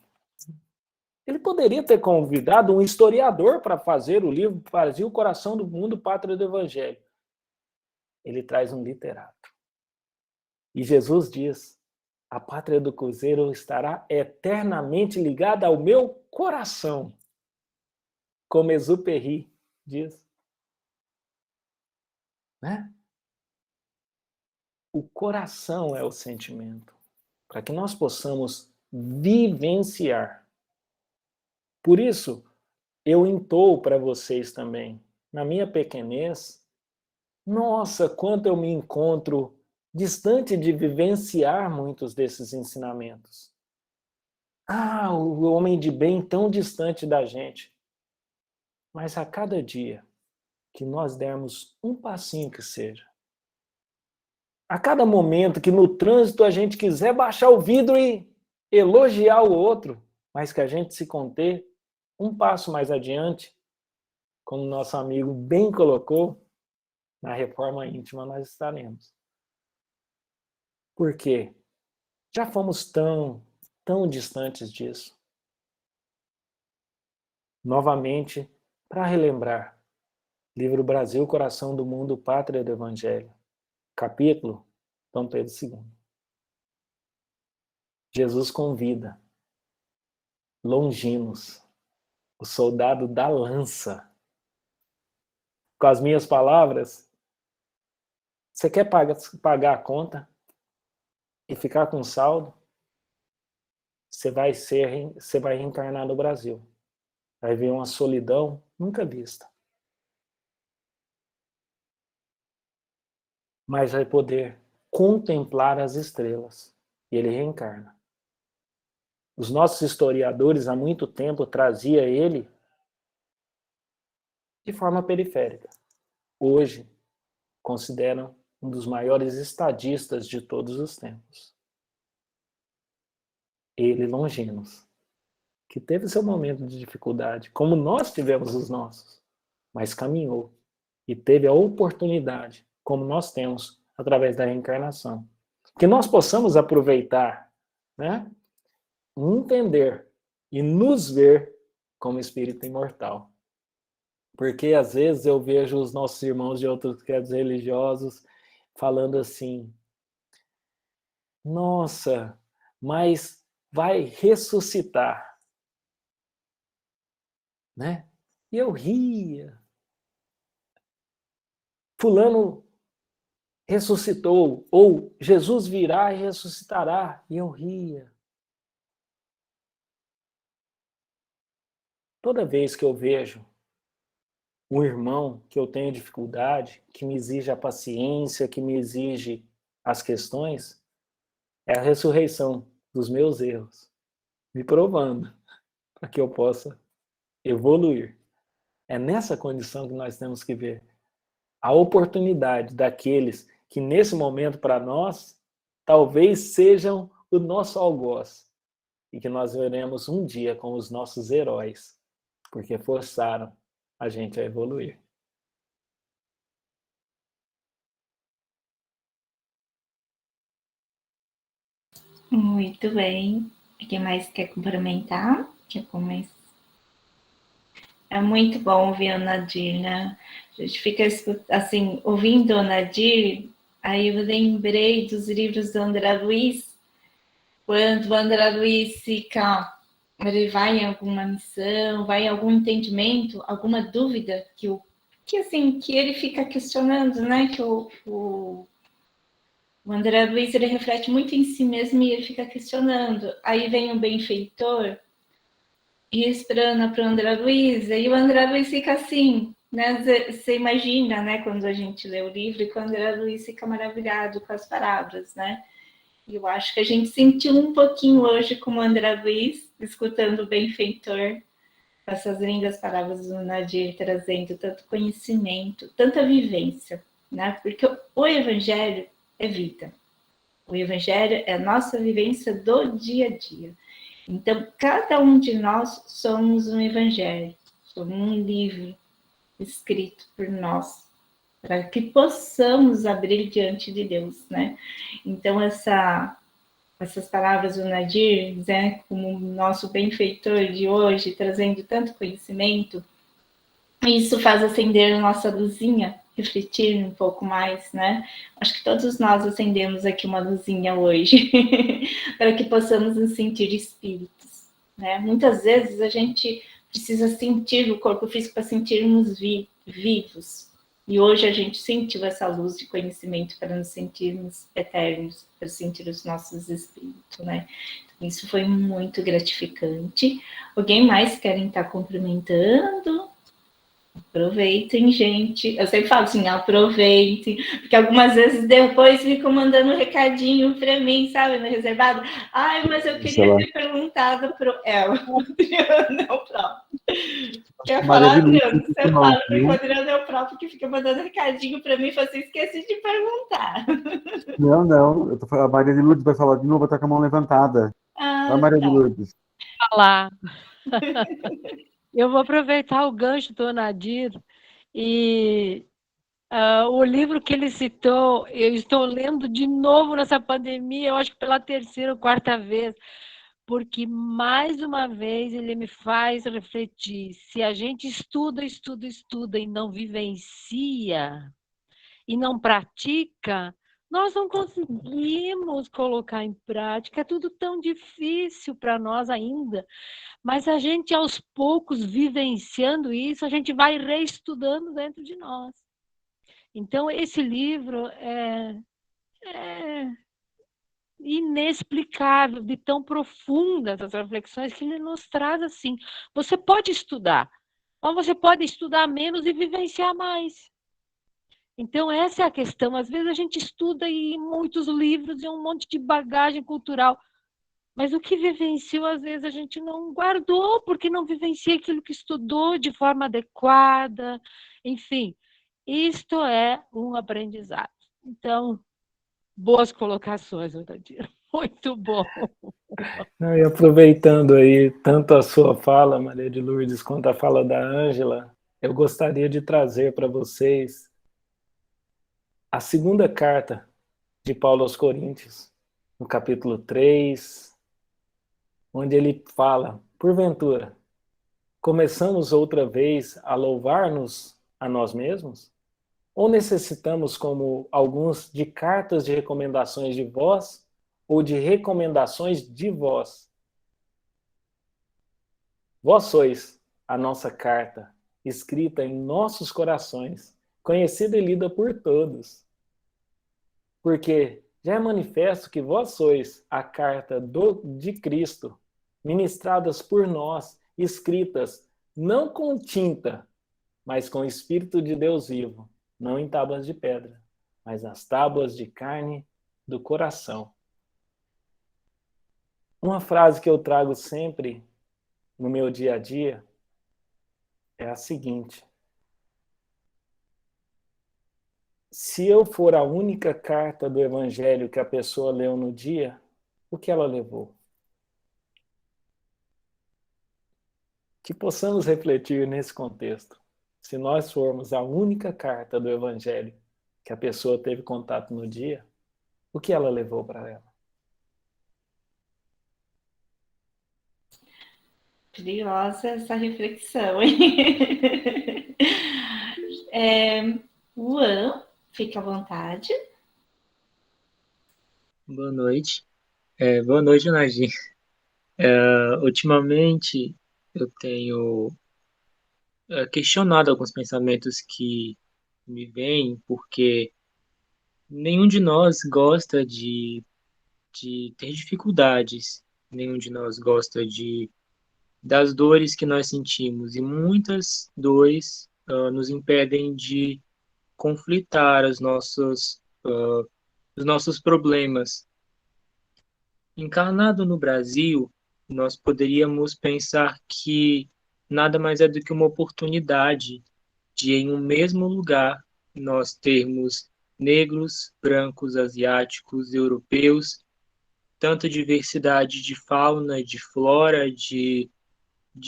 Speaker 4: Ele poderia ter convidado um historiador para fazer o livro Brasil, Coração do Mundo, Pátria do Evangelho. Ele traz um literato. E Jesus diz: a pátria do Cruzeiro estará eternamente ligada ao meu coração. Como Exupéry diz. Né? O coração é o sentimento, para que nós possamos vivenciar. Por isso, eu entoo para vocês também, na minha pequenez, nossa, quanto eu me encontro distante de vivenciar muitos desses ensinamentos. O homem de bem tão distante da gente. Mas a cada dia que nós dermos um passinho que seja, a cada momento que no trânsito a gente quiser baixar o vidro e elogiar o outro, mas que a gente se conter um passo mais adiante, como nosso amigo bem colocou, na reforma íntima nós estaremos. Por quê? Já fomos tão distantes disso. Novamente, para relembrar, livro Brasil, Coração do Mundo, Pátria do Evangelho, capítulo Dom Pedro II. Jesus convida Longinos, o soldado da lança. Com as minhas palavras, você quer pagar a conta e ficar com saldo? Você vai reencarnar no Brasil. Vai ver uma solidão nunca vista. Mas vai poder contemplar as estrelas. E ele reencarna. Os nossos historiadores há muito tempo traziam ele de forma periférica. Hoje, consideram um dos maiores estadistas de todos os tempos. Ele, Longinos, que teve seu momento de dificuldade, como nós tivemos os nossos, mas caminhou e teve a oportunidade, como nós temos, através da reencarnação. Que nós possamos aproveitar, né? Entender e nos ver como espírito imortal. Porque às vezes eu vejo os nossos irmãos de outros credos religiosos falando assim: nossa, mas vai ressuscitar, né? E eu ria. Fulano ressuscitou, ou Jesus virá e ressuscitará, e eu ria. Toda vez que eu vejo um irmão que eu tenho dificuldade, que me exige a paciência, que me exige as questões, é a ressurreição dos meus erros, me provando para que eu possa evoluir. É nessa condição que nós temos que ver a oportunidade daqueles que nesse momento para nós talvez sejam o nosso algoz e que nós veremos um dia como os nossos heróis, porque forçaram a gente a evoluir.
Speaker 3: Muito bem. Quem mais quer complementar? Quer começar? É muito bom ouvir a Nadir, né? A gente fica assim, ouvindo a Nadir, aí eu lembrei dos livros do André Luiz, quando o André Luiz fica, ele vai em alguma missão, vai em algum entendimento, alguma dúvida que ele fica questionando, né? Que o André Luiz, ele reflete muito em si mesmo e ele fica questionando. Aí vem o benfeitor e explana para o André Luiz, e o André Luiz fica assim, né? Você imagina, né? Quando a gente lê o livro e quando o André Luiz fica maravilhado com as palavras, né? E eu acho que a gente sentiu um pouquinho hoje com o André Luiz, escutando o benfeitor, com essas lindas palavras do Nadir, trazendo tanto conhecimento, tanta vivência, né? Porque o Evangelho é vida. O Evangelho é a nossa vivência do dia a dia. Então, cada um de nós somos um Evangelho, somos um livro escrito por nós, para que possamos abrir diante de Deus, né? Então, essas palavras do Nadir, né, como nosso benfeitor de hoje, trazendo tanto conhecimento, isso faz acender a nossa luzinha, refletir um pouco mais, né? Acho que todos nós acendemos aqui uma luzinha hoje, para que possamos nos sentir espíritos, né? Muitas vezes a gente precisa sentir o corpo físico para sentirmos vivos. E hoje a gente sentiu essa luz de conhecimento para nos sentirmos eternos, para sentir os nossos espíritos, né? Isso foi muito gratificante. Alguém mais querem estar cumprimentando? Aproveitem, gente. Eu sempre falo assim, aproveitem, porque algumas vezes depois ficam mandando recadinho para mim, sabe, no reservado. Ai, mas eu queria ter perguntado para ela. Adriano é o próprio. Quer falar, Adriano? Você fala, porque o Adriano é o próprio que fica mandando recadinho para mim e fala assim, esqueci de perguntar.
Speaker 5: Não. A Maria de Lourdes vai falar de novo, tá com a mão levantada. Vai, Maria de Lourdes.
Speaker 2: Falar. Eu vou aproveitar o gancho do Nadir e o livro que ele citou, eu estou lendo de novo nessa pandemia, eu acho que pela terceira ou quarta vez, porque mais uma vez ele me faz refletir. Se a gente estuda e não vivencia e não pratica, nós não conseguimos colocar em prática. É tudo tão difícil para nós ainda. Mas a gente, aos poucos, vivenciando isso, a gente vai reestudando dentro de nós. Então, esse livro é inexplicável, de tão profundas as reflexões que ele nos traz assim. Você pode estudar, mas você pode estudar menos e vivenciar mais. Então, essa é a questão. Às vezes a gente estuda em muitos livros e um monte de bagagem cultural, mas o que vivenciou, às vezes, a gente não guardou, porque não vivencia aquilo que estudou de forma adequada. Enfim, isto é um aprendizado. Então, boas colocações, Odadir. Muito bom.
Speaker 4: E aproveitando aí tanto a sua fala, Maria de Lourdes, quanto a fala da Ângela, eu gostaria de trazer para vocês a segunda carta de Paulo aos Coríntios, no capítulo 3, onde ele fala, porventura, começamos outra vez a louvar-nos a nós mesmos? Ou necessitamos, como alguns, de cartas de recomendações de vós ou de recomendações de vós? Vós sois a nossa carta, escrita em nossos corações, conhecida e lida por todos. Porque já é manifesto que vós sois a carta de Cristo, ministradas por nós, escritas não com tinta, mas com o Espírito de Deus vivo, não em tábuas de pedra, mas nas tábuas de carne do coração. Uma frase que eu trago sempre no meu dia a dia é a seguinte: se eu for a única carta do Evangelho que a pessoa leu no dia, o que ela levou? Que possamos refletir nesse contexto. Se nós formos a única carta do Evangelho que a pessoa teve contato no dia, o que ela levou para ela?
Speaker 3: Curiosa essa reflexão, hein? Luan, fique à vontade.
Speaker 8: Boa noite. Boa noite, Nadir. Ultimamente eu tenho questionado alguns pensamentos que me vêm, porque nenhum de nós gosta de ter dificuldades, nenhum de nós gosta das dores que nós sentimos, e muitas dores nos impedem de conflitar os nossos problemas. Encarnado no Brasil, nós poderíamos pensar que nada mais é do que uma oportunidade de, em um mesmo lugar, nós termos negros, brancos, asiáticos, europeus, tanta diversidade de fauna, de flora, de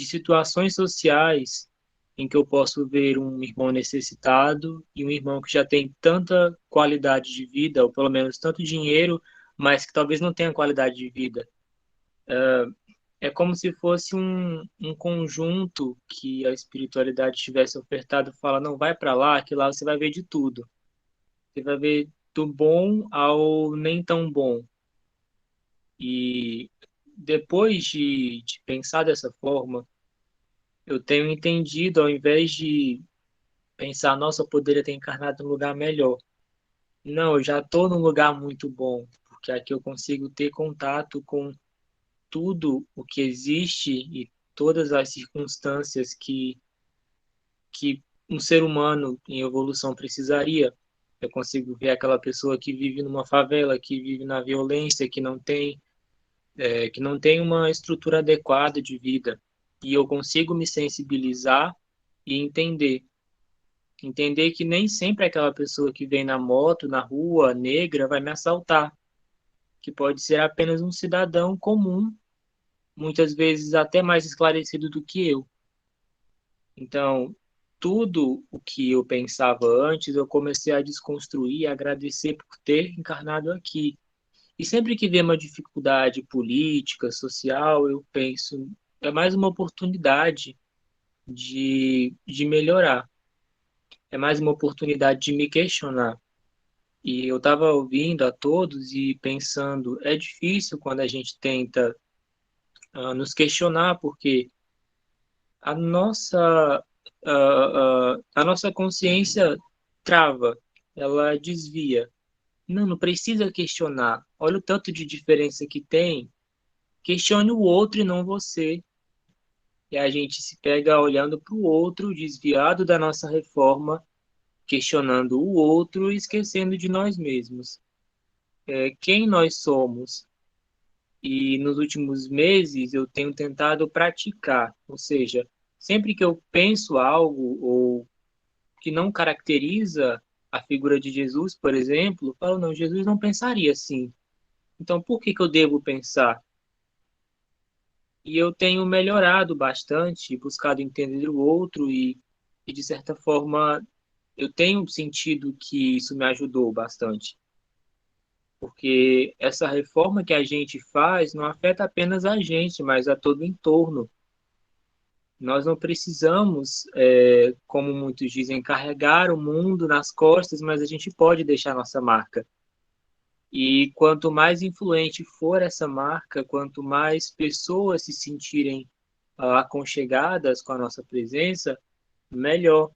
Speaker 8: situações sociais em que eu posso ver um irmão necessitado e um irmão que já tem tanta qualidade de vida, ou pelo menos tanto dinheiro, mas que talvez não tenha qualidade de vida. É como se fosse um conjunto que a espiritualidade tivesse ofertado, fala, não, vai para lá, que lá você vai ver de tudo. Você vai ver do bom ao nem tão bom. E depois de pensar dessa forma, eu tenho entendido, ao invés de pensar, nossa, eu poderia ter encarnado num lugar melhor. Não, eu já estou num lugar muito bom, porque aqui eu consigo ter contato com tudo o que existe e todas as circunstâncias que um ser humano em evolução precisaria. Eu consigo ver aquela pessoa que vive numa favela, que vive na violência, que não tem uma estrutura adequada de vida. E eu consigo me sensibilizar e entender. Entender que nem sempre aquela pessoa que vem na moto, na rua, negra, vai me assaltar. Que pode ser apenas um cidadão comum, muitas vezes até mais esclarecido do que eu. Então, tudo o que eu pensava antes, eu comecei a desconstruir e agradecer por ter encarnado aqui. E sempre que vem uma dificuldade política, social, eu penso, é mais uma oportunidade de melhorar. É mais uma oportunidade de me questionar. E eu estava ouvindo a todos e pensando, é difícil quando a gente tenta nos questionar, porque a a nossa consciência trava, ela desvia. Não, não precisa questionar. Olha o tanto de diferença que tem. Questione o outro e não você. E a gente se pega olhando para o outro, desviado da nossa reforma, questionando o outro e esquecendo de nós mesmos. Quem nós somos? E nos últimos meses eu tenho tentado praticar, ou seja, sempre que eu penso algo ou que não caracteriza a figura de Jesus, por exemplo, eu falo, não, Jesus não pensaria assim. Então, por que eu devo pensar? E eu tenho melhorado bastante, buscado entender o outro e de certa forma, eu tenho sentido que isso me ajudou bastante. Porque essa reforma que a gente faz não afeta apenas a gente, mas a todo o entorno. Nós não precisamos, como muitos dizem, carregar o mundo nas costas, mas a gente pode deixar nossa marca. E quanto mais influente for essa marca, quanto mais pessoas se sentirem aconchegadas com a nossa presença, melhor.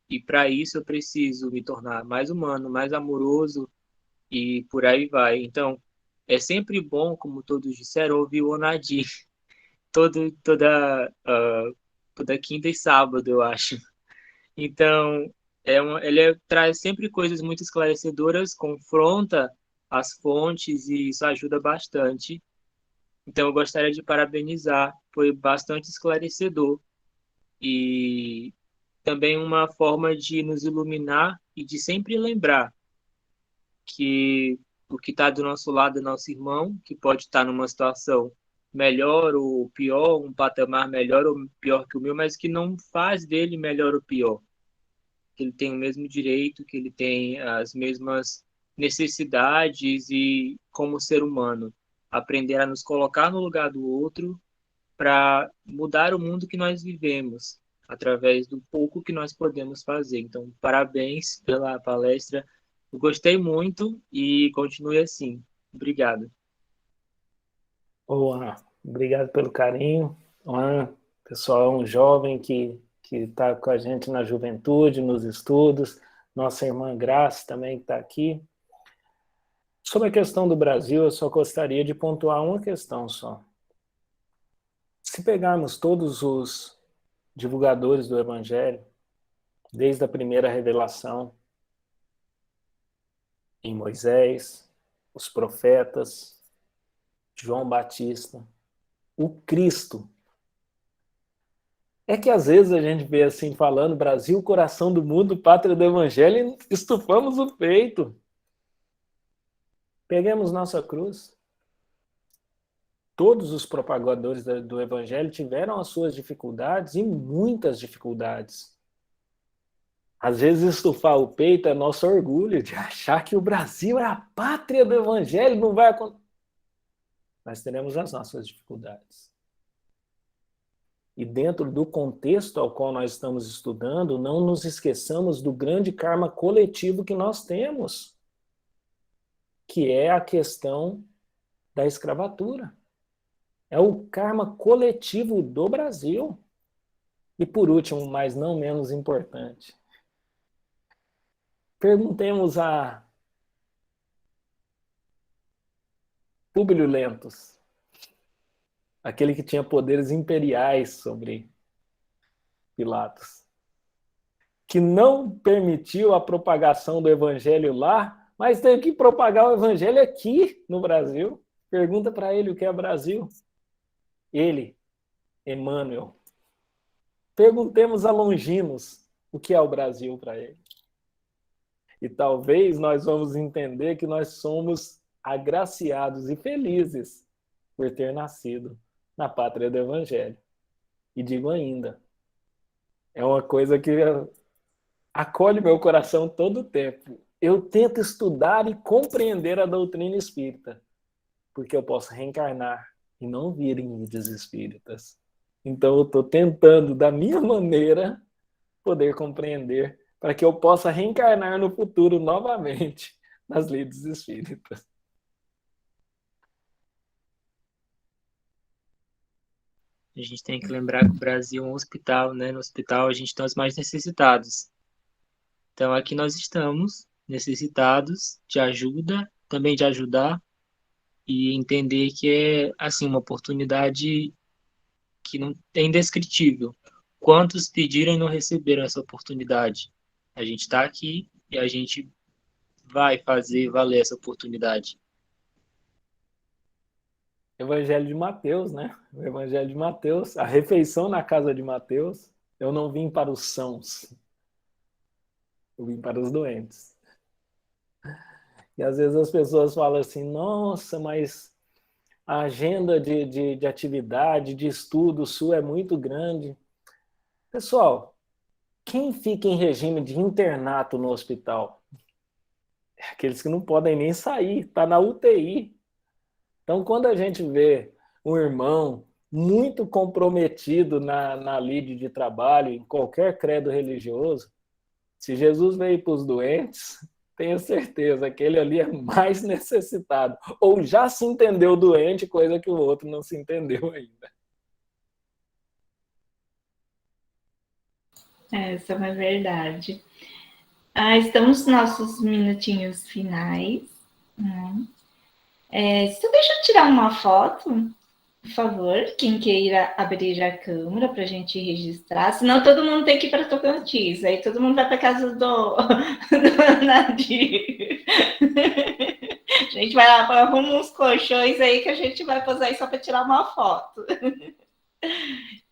Speaker 8: E para isso eu preciso me tornar mais humano, mais amoroso e por aí vai. Então, é sempre bom, como todos disseram, ouvir o Onadir toda quinta e sábado, eu acho. Então, traz sempre coisas muito esclarecedoras, confronta as fontes e isso ajuda bastante. Então, eu gostaria de parabenizar, foi bastante esclarecedor e também uma forma de nos iluminar e de sempre lembrar que o que está do nosso lado é nosso irmão, que pode estar numa situação melhor ou pior, um patamar melhor ou pior que o meu, mas que não faz dele melhor ou pior. Que ele tem o mesmo direito, que ele tem as mesmas necessidades e, como ser humano, aprender a nos colocar no lugar do outro para mudar o mundo que nós vivemos, através do pouco que nós podemos fazer. Então, parabéns pela palestra. Eu gostei muito e continue assim. Obrigado.
Speaker 4: Ô, Ana, obrigado pelo carinho. Ana, pessoal, é um jovem que está com a gente na juventude, nos estudos. Nossa irmã Graça também está aqui. Sobre a questão do Brasil, eu só gostaria de pontuar uma questão só. Se pegarmos todos os divulgadores do Evangelho, desde a primeira revelação, em Moisés, os profetas, João Batista, o Cristo. É que às vezes a gente vê assim falando, Brasil, coração do mundo, pátria do Evangelho, e estufamos o peito. Peguemos nossa cruz. Todos os propagadores do Evangelho tiveram as suas dificuldades e muitas dificuldades. Às vezes estufar o peito é nosso orgulho de achar que o Brasil é a pátria do Evangelho, não vai acontecer. Nós teremos as nossas dificuldades. E dentro do contexto ao qual nós estamos estudando, não nos esqueçamos do grande karma coletivo que nós temos, que é a questão da escravatura. É o karma coletivo do Brasil. E por último, mas não menos importante, perguntemos a Públio Lentulus, aquele que tinha poderes imperiais sobre Pilatos, que não permitiu a propagação do evangelho lá, mas teve que propagar o evangelho aqui no Brasil. Pergunta para ele o que é Brasil. Ele, Emmanuel. Perguntemos a Longinos o que é o Brasil para ele. E talvez nós vamos entender que nós somos agraciados e felizes por ter nascido na pátria do Evangelho. E digo ainda, é uma coisa que acolhe meu coração todo o tempo. Eu tento estudar e compreender a doutrina espírita, porque eu posso reencarnar e não vir em mídias espíritas. Então eu estou tentando, da minha maneira, poder compreender, para que eu possa reencarnar no futuro novamente nas lides espíritas.
Speaker 8: A gente tem que lembrar que o Brasil é um hospital, né? No hospital a gente tem os mais necessitados. Então aqui nós estamos necessitados de ajuda, também de ajudar e entender que é assim uma oportunidade que não é indescritível. Quantos pediram e não receberam essa oportunidade? A gente está aqui e a gente vai fazer valer essa oportunidade.
Speaker 4: Evangelho de Mateus, né? O Evangelho de Mateus, a refeição na casa de Mateus, eu não vim para os sãos, eu vim para os doentes. E às vezes as pessoas falam assim, nossa, mas a agenda de atividade, de estudo sua é muito grande. Pessoal, quem fica em regime de internato no hospital? É aqueles que não podem nem sair, está na UTI. Então, quando a gente vê um irmão muito comprometido na lide de trabalho, em qualquer credo religioso, se Jesus veio para os doentes, tenha certeza que ele ali é mais necessitado. Ou já se entendeu doente, coisa que o outro não se entendeu ainda.
Speaker 3: Essa é uma verdade. Estamos nos nossos minutinhos finais. Né? Só deixa eu tirar uma foto, por favor, quem queira abrir a câmera para a gente registrar, senão todo mundo tem que ir para Tocantins, aí todo mundo vai para casa do Nadir. A gente vai lá, arruma uns colchões aí que a gente vai posar aí só para tirar uma foto.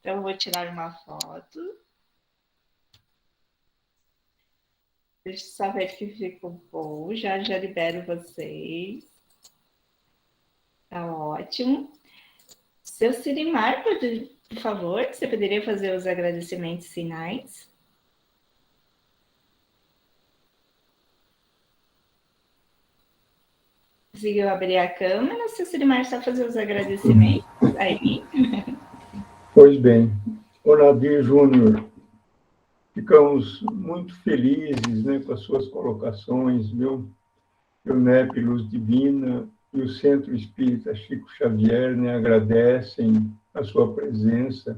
Speaker 3: Então, eu vou tirar uma foto. Deixa eu só ver que ficou bom, já libero vocês. Tá ótimo. Seu Sirimar, por favor, você poderia fazer os agradecimentos finais? Conseguiu abrir a câmera? Seu Sirimar, só fazer os agradecimentos aí.
Speaker 9: Pois bem, Nadir Júnior, ficamos muito felizes, né, com as suas colocações, viu? O NEP Luz Divina e o Centro Espírita Chico Xavier, né, agradecem a sua presença,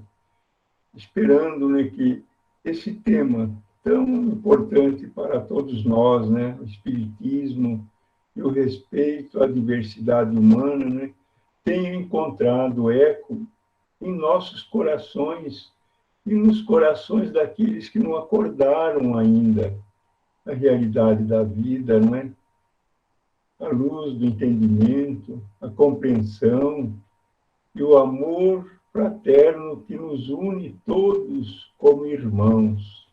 Speaker 9: esperando, né, que esse tema tão importante para todos nós, né, o Espiritismo e o respeito à diversidade humana, né, tenha encontrado eco em nossos corações e nos corações daqueles que não acordaram ainda a realidade da vida, não é? A luz do entendimento, a compreensão e o amor fraterno que nos une todos como irmãos.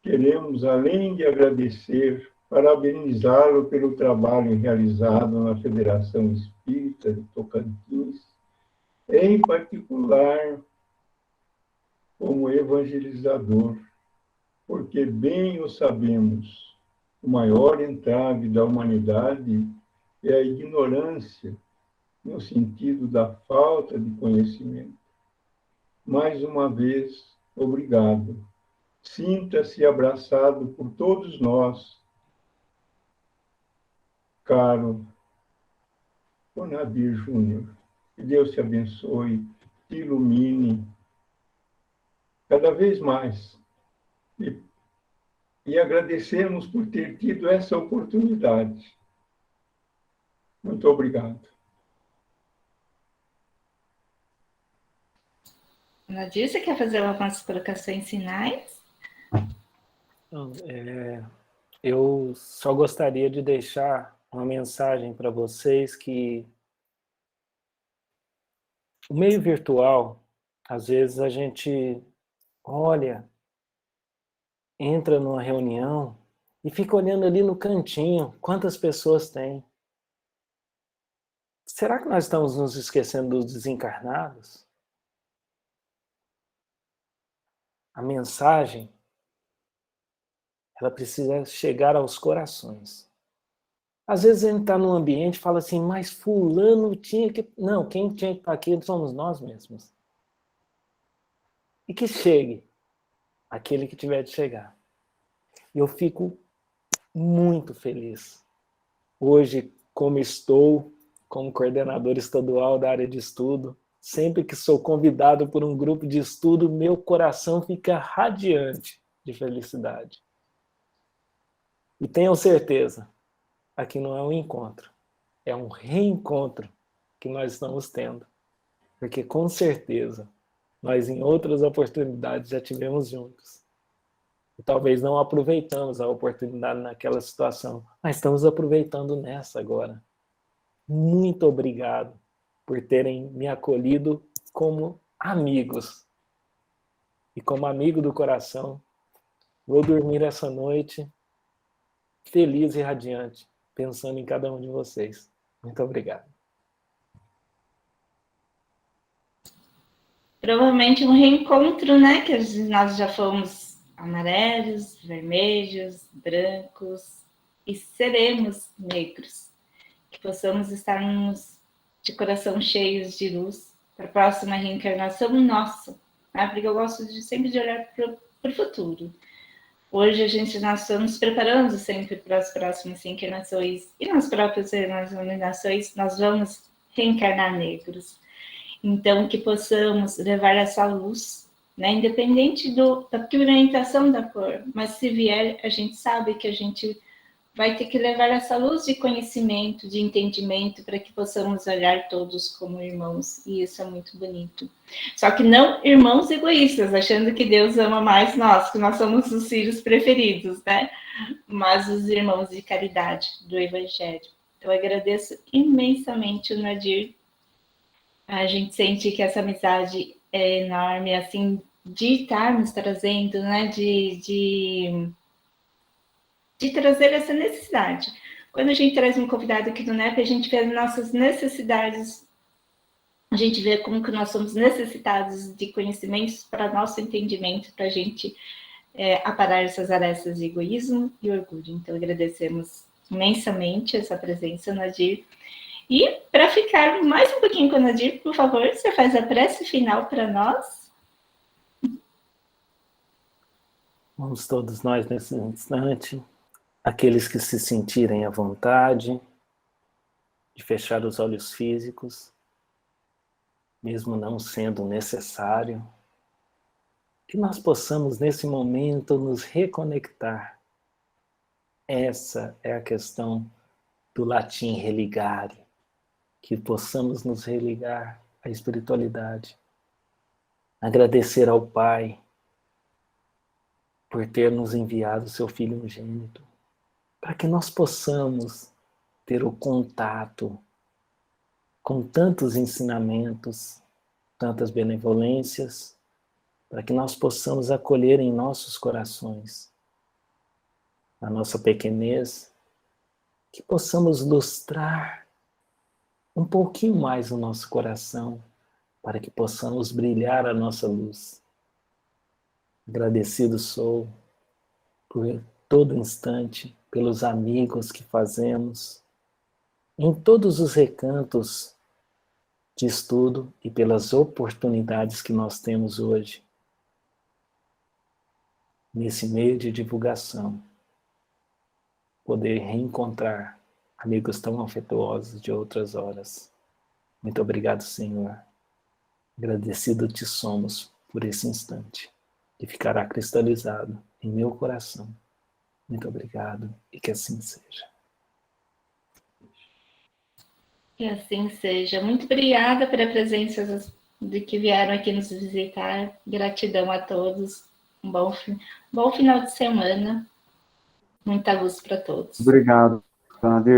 Speaker 9: Queremos, além de agradecer, parabenizá-lo pelo trabalho realizado na Federação Espírita de Tocantins, em particular como evangelizador, porque bem o sabemos, o maior entrave da humanidade é a ignorância, no sentido da falta de conhecimento. Mais uma vez, obrigado. Sinta-se abraçado por todos nós, caro Nadir Júnior. Que Deus te abençoe, te ilumine cada vez mais. E agradecemos por ter tido essa oportunidade. Muito obrigado.
Speaker 3: Nadir, você quer fazer algumas colocações finais?
Speaker 4: Eu só gostaria de deixar uma mensagem para vocês que o meio virtual, às vezes a gente olha, entra numa reunião e fica olhando ali no cantinho quantas pessoas tem. Será que nós estamos nos esquecendo dos desencarnados? A mensagem, ela precisa chegar aos corações. Às vezes a gente está num ambiente e fala assim, mas fulano tinha que... Não, quem tinha que estar aqui somos nós mesmos. E que chegue aquele que tiver de chegar. E eu fico muito feliz. Hoje, como estou, como coordenador estadual da área de estudo, sempre que sou convidado por um grupo de estudo, meu coração fica radiante de felicidade. E tenham certeza, aqui não é um encontro, é um reencontro que nós estamos tendo. Porque com certeza, nós em outras oportunidades já tivemos juntos. E talvez não aproveitamos a oportunidade naquela situação, mas estamos aproveitando nessa agora. Muito obrigado por terem me acolhido como amigos. E como amigo do coração, vou dormir essa noite feliz e radiante, pensando em cada um de vocês. Muito obrigado.
Speaker 3: Provavelmente um reencontro, né? Que nós já fomos amarelos, vermelhos, brancos e seremos negros. Que possamos estarmos de coração cheios de luz para a próxima reencarnação nossa, né? Porque eu gosto sempre de olhar para o futuro. Hoje nós estamos preparando sempre para as próximas reencarnações e nas próprias reencarnações nós vamos reencarnar negros. Então, que possamos levar essa luz, né, independente da pigmentação da cor, mas se vier, a gente sabe que a gente vai ter que levar essa luz de conhecimento, de entendimento, para que possamos olhar todos como irmãos, e isso é muito bonito. Só que não irmãos egoístas, achando que Deus ama mais nós, que nós somos os filhos preferidos, né? Mas os irmãos de caridade do Evangelho. Eu agradeço imensamente o Nadir. A gente sente que essa amizade é enorme, assim, de estarmos trazendo, né, de trazer essa necessidade. Quando a gente traz um convidado aqui do NEP, a gente vê as nossas necessidades, a gente vê como que nós somos necessitados de conhecimentos para nosso entendimento, para a gente aparar essas arestas de egoísmo e orgulho. Então, agradecemos imensamente essa presença, Nadir. E para ficar mais um pouquinho com a Nadir, por favor, você faz a prece final para nós.
Speaker 4: Vamos todos nós nesse instante, aqueles que se sentirem à vontade de fechar os olhos físicos, mesmo não sendo necessário, que nós possamos nesse momento nos reconectar. Essa é a questão do latim religare, que possamos nos religar à espiritualidade, agradecer ao Pai por ter nos enviado o seu Filho unigênito, para que nós possamos ter o contato com tantos ensinamentos, tantas benevolências, para que nós possamos acolher em nossos corações a nossa pequenez, que possamos lustrar um pouquinho mais o nosso coração, para que possamos brilhar a nossa luz. Agradecido sou por todo instante, pelos amigos que fazemos, em todos os recantos de estudo e pelas oportunidades que nós temos hoje, nesse meio de divulgação, poder reencontrar amigos tão afetuosos de outras horas. Muito obrigado, Senhor. Agradecido te somos por esse instante, que ficará cristalizado em meu coração. Muito obrigado e que assim seja.
Speaker 3: Que assim seja. Muito obrigada pela presença de que vieram aqui nos visitar. Gratidão a todos. Um bom final de semana. Muita luz para todos.
Speaker 5: Obrigado, Nadir.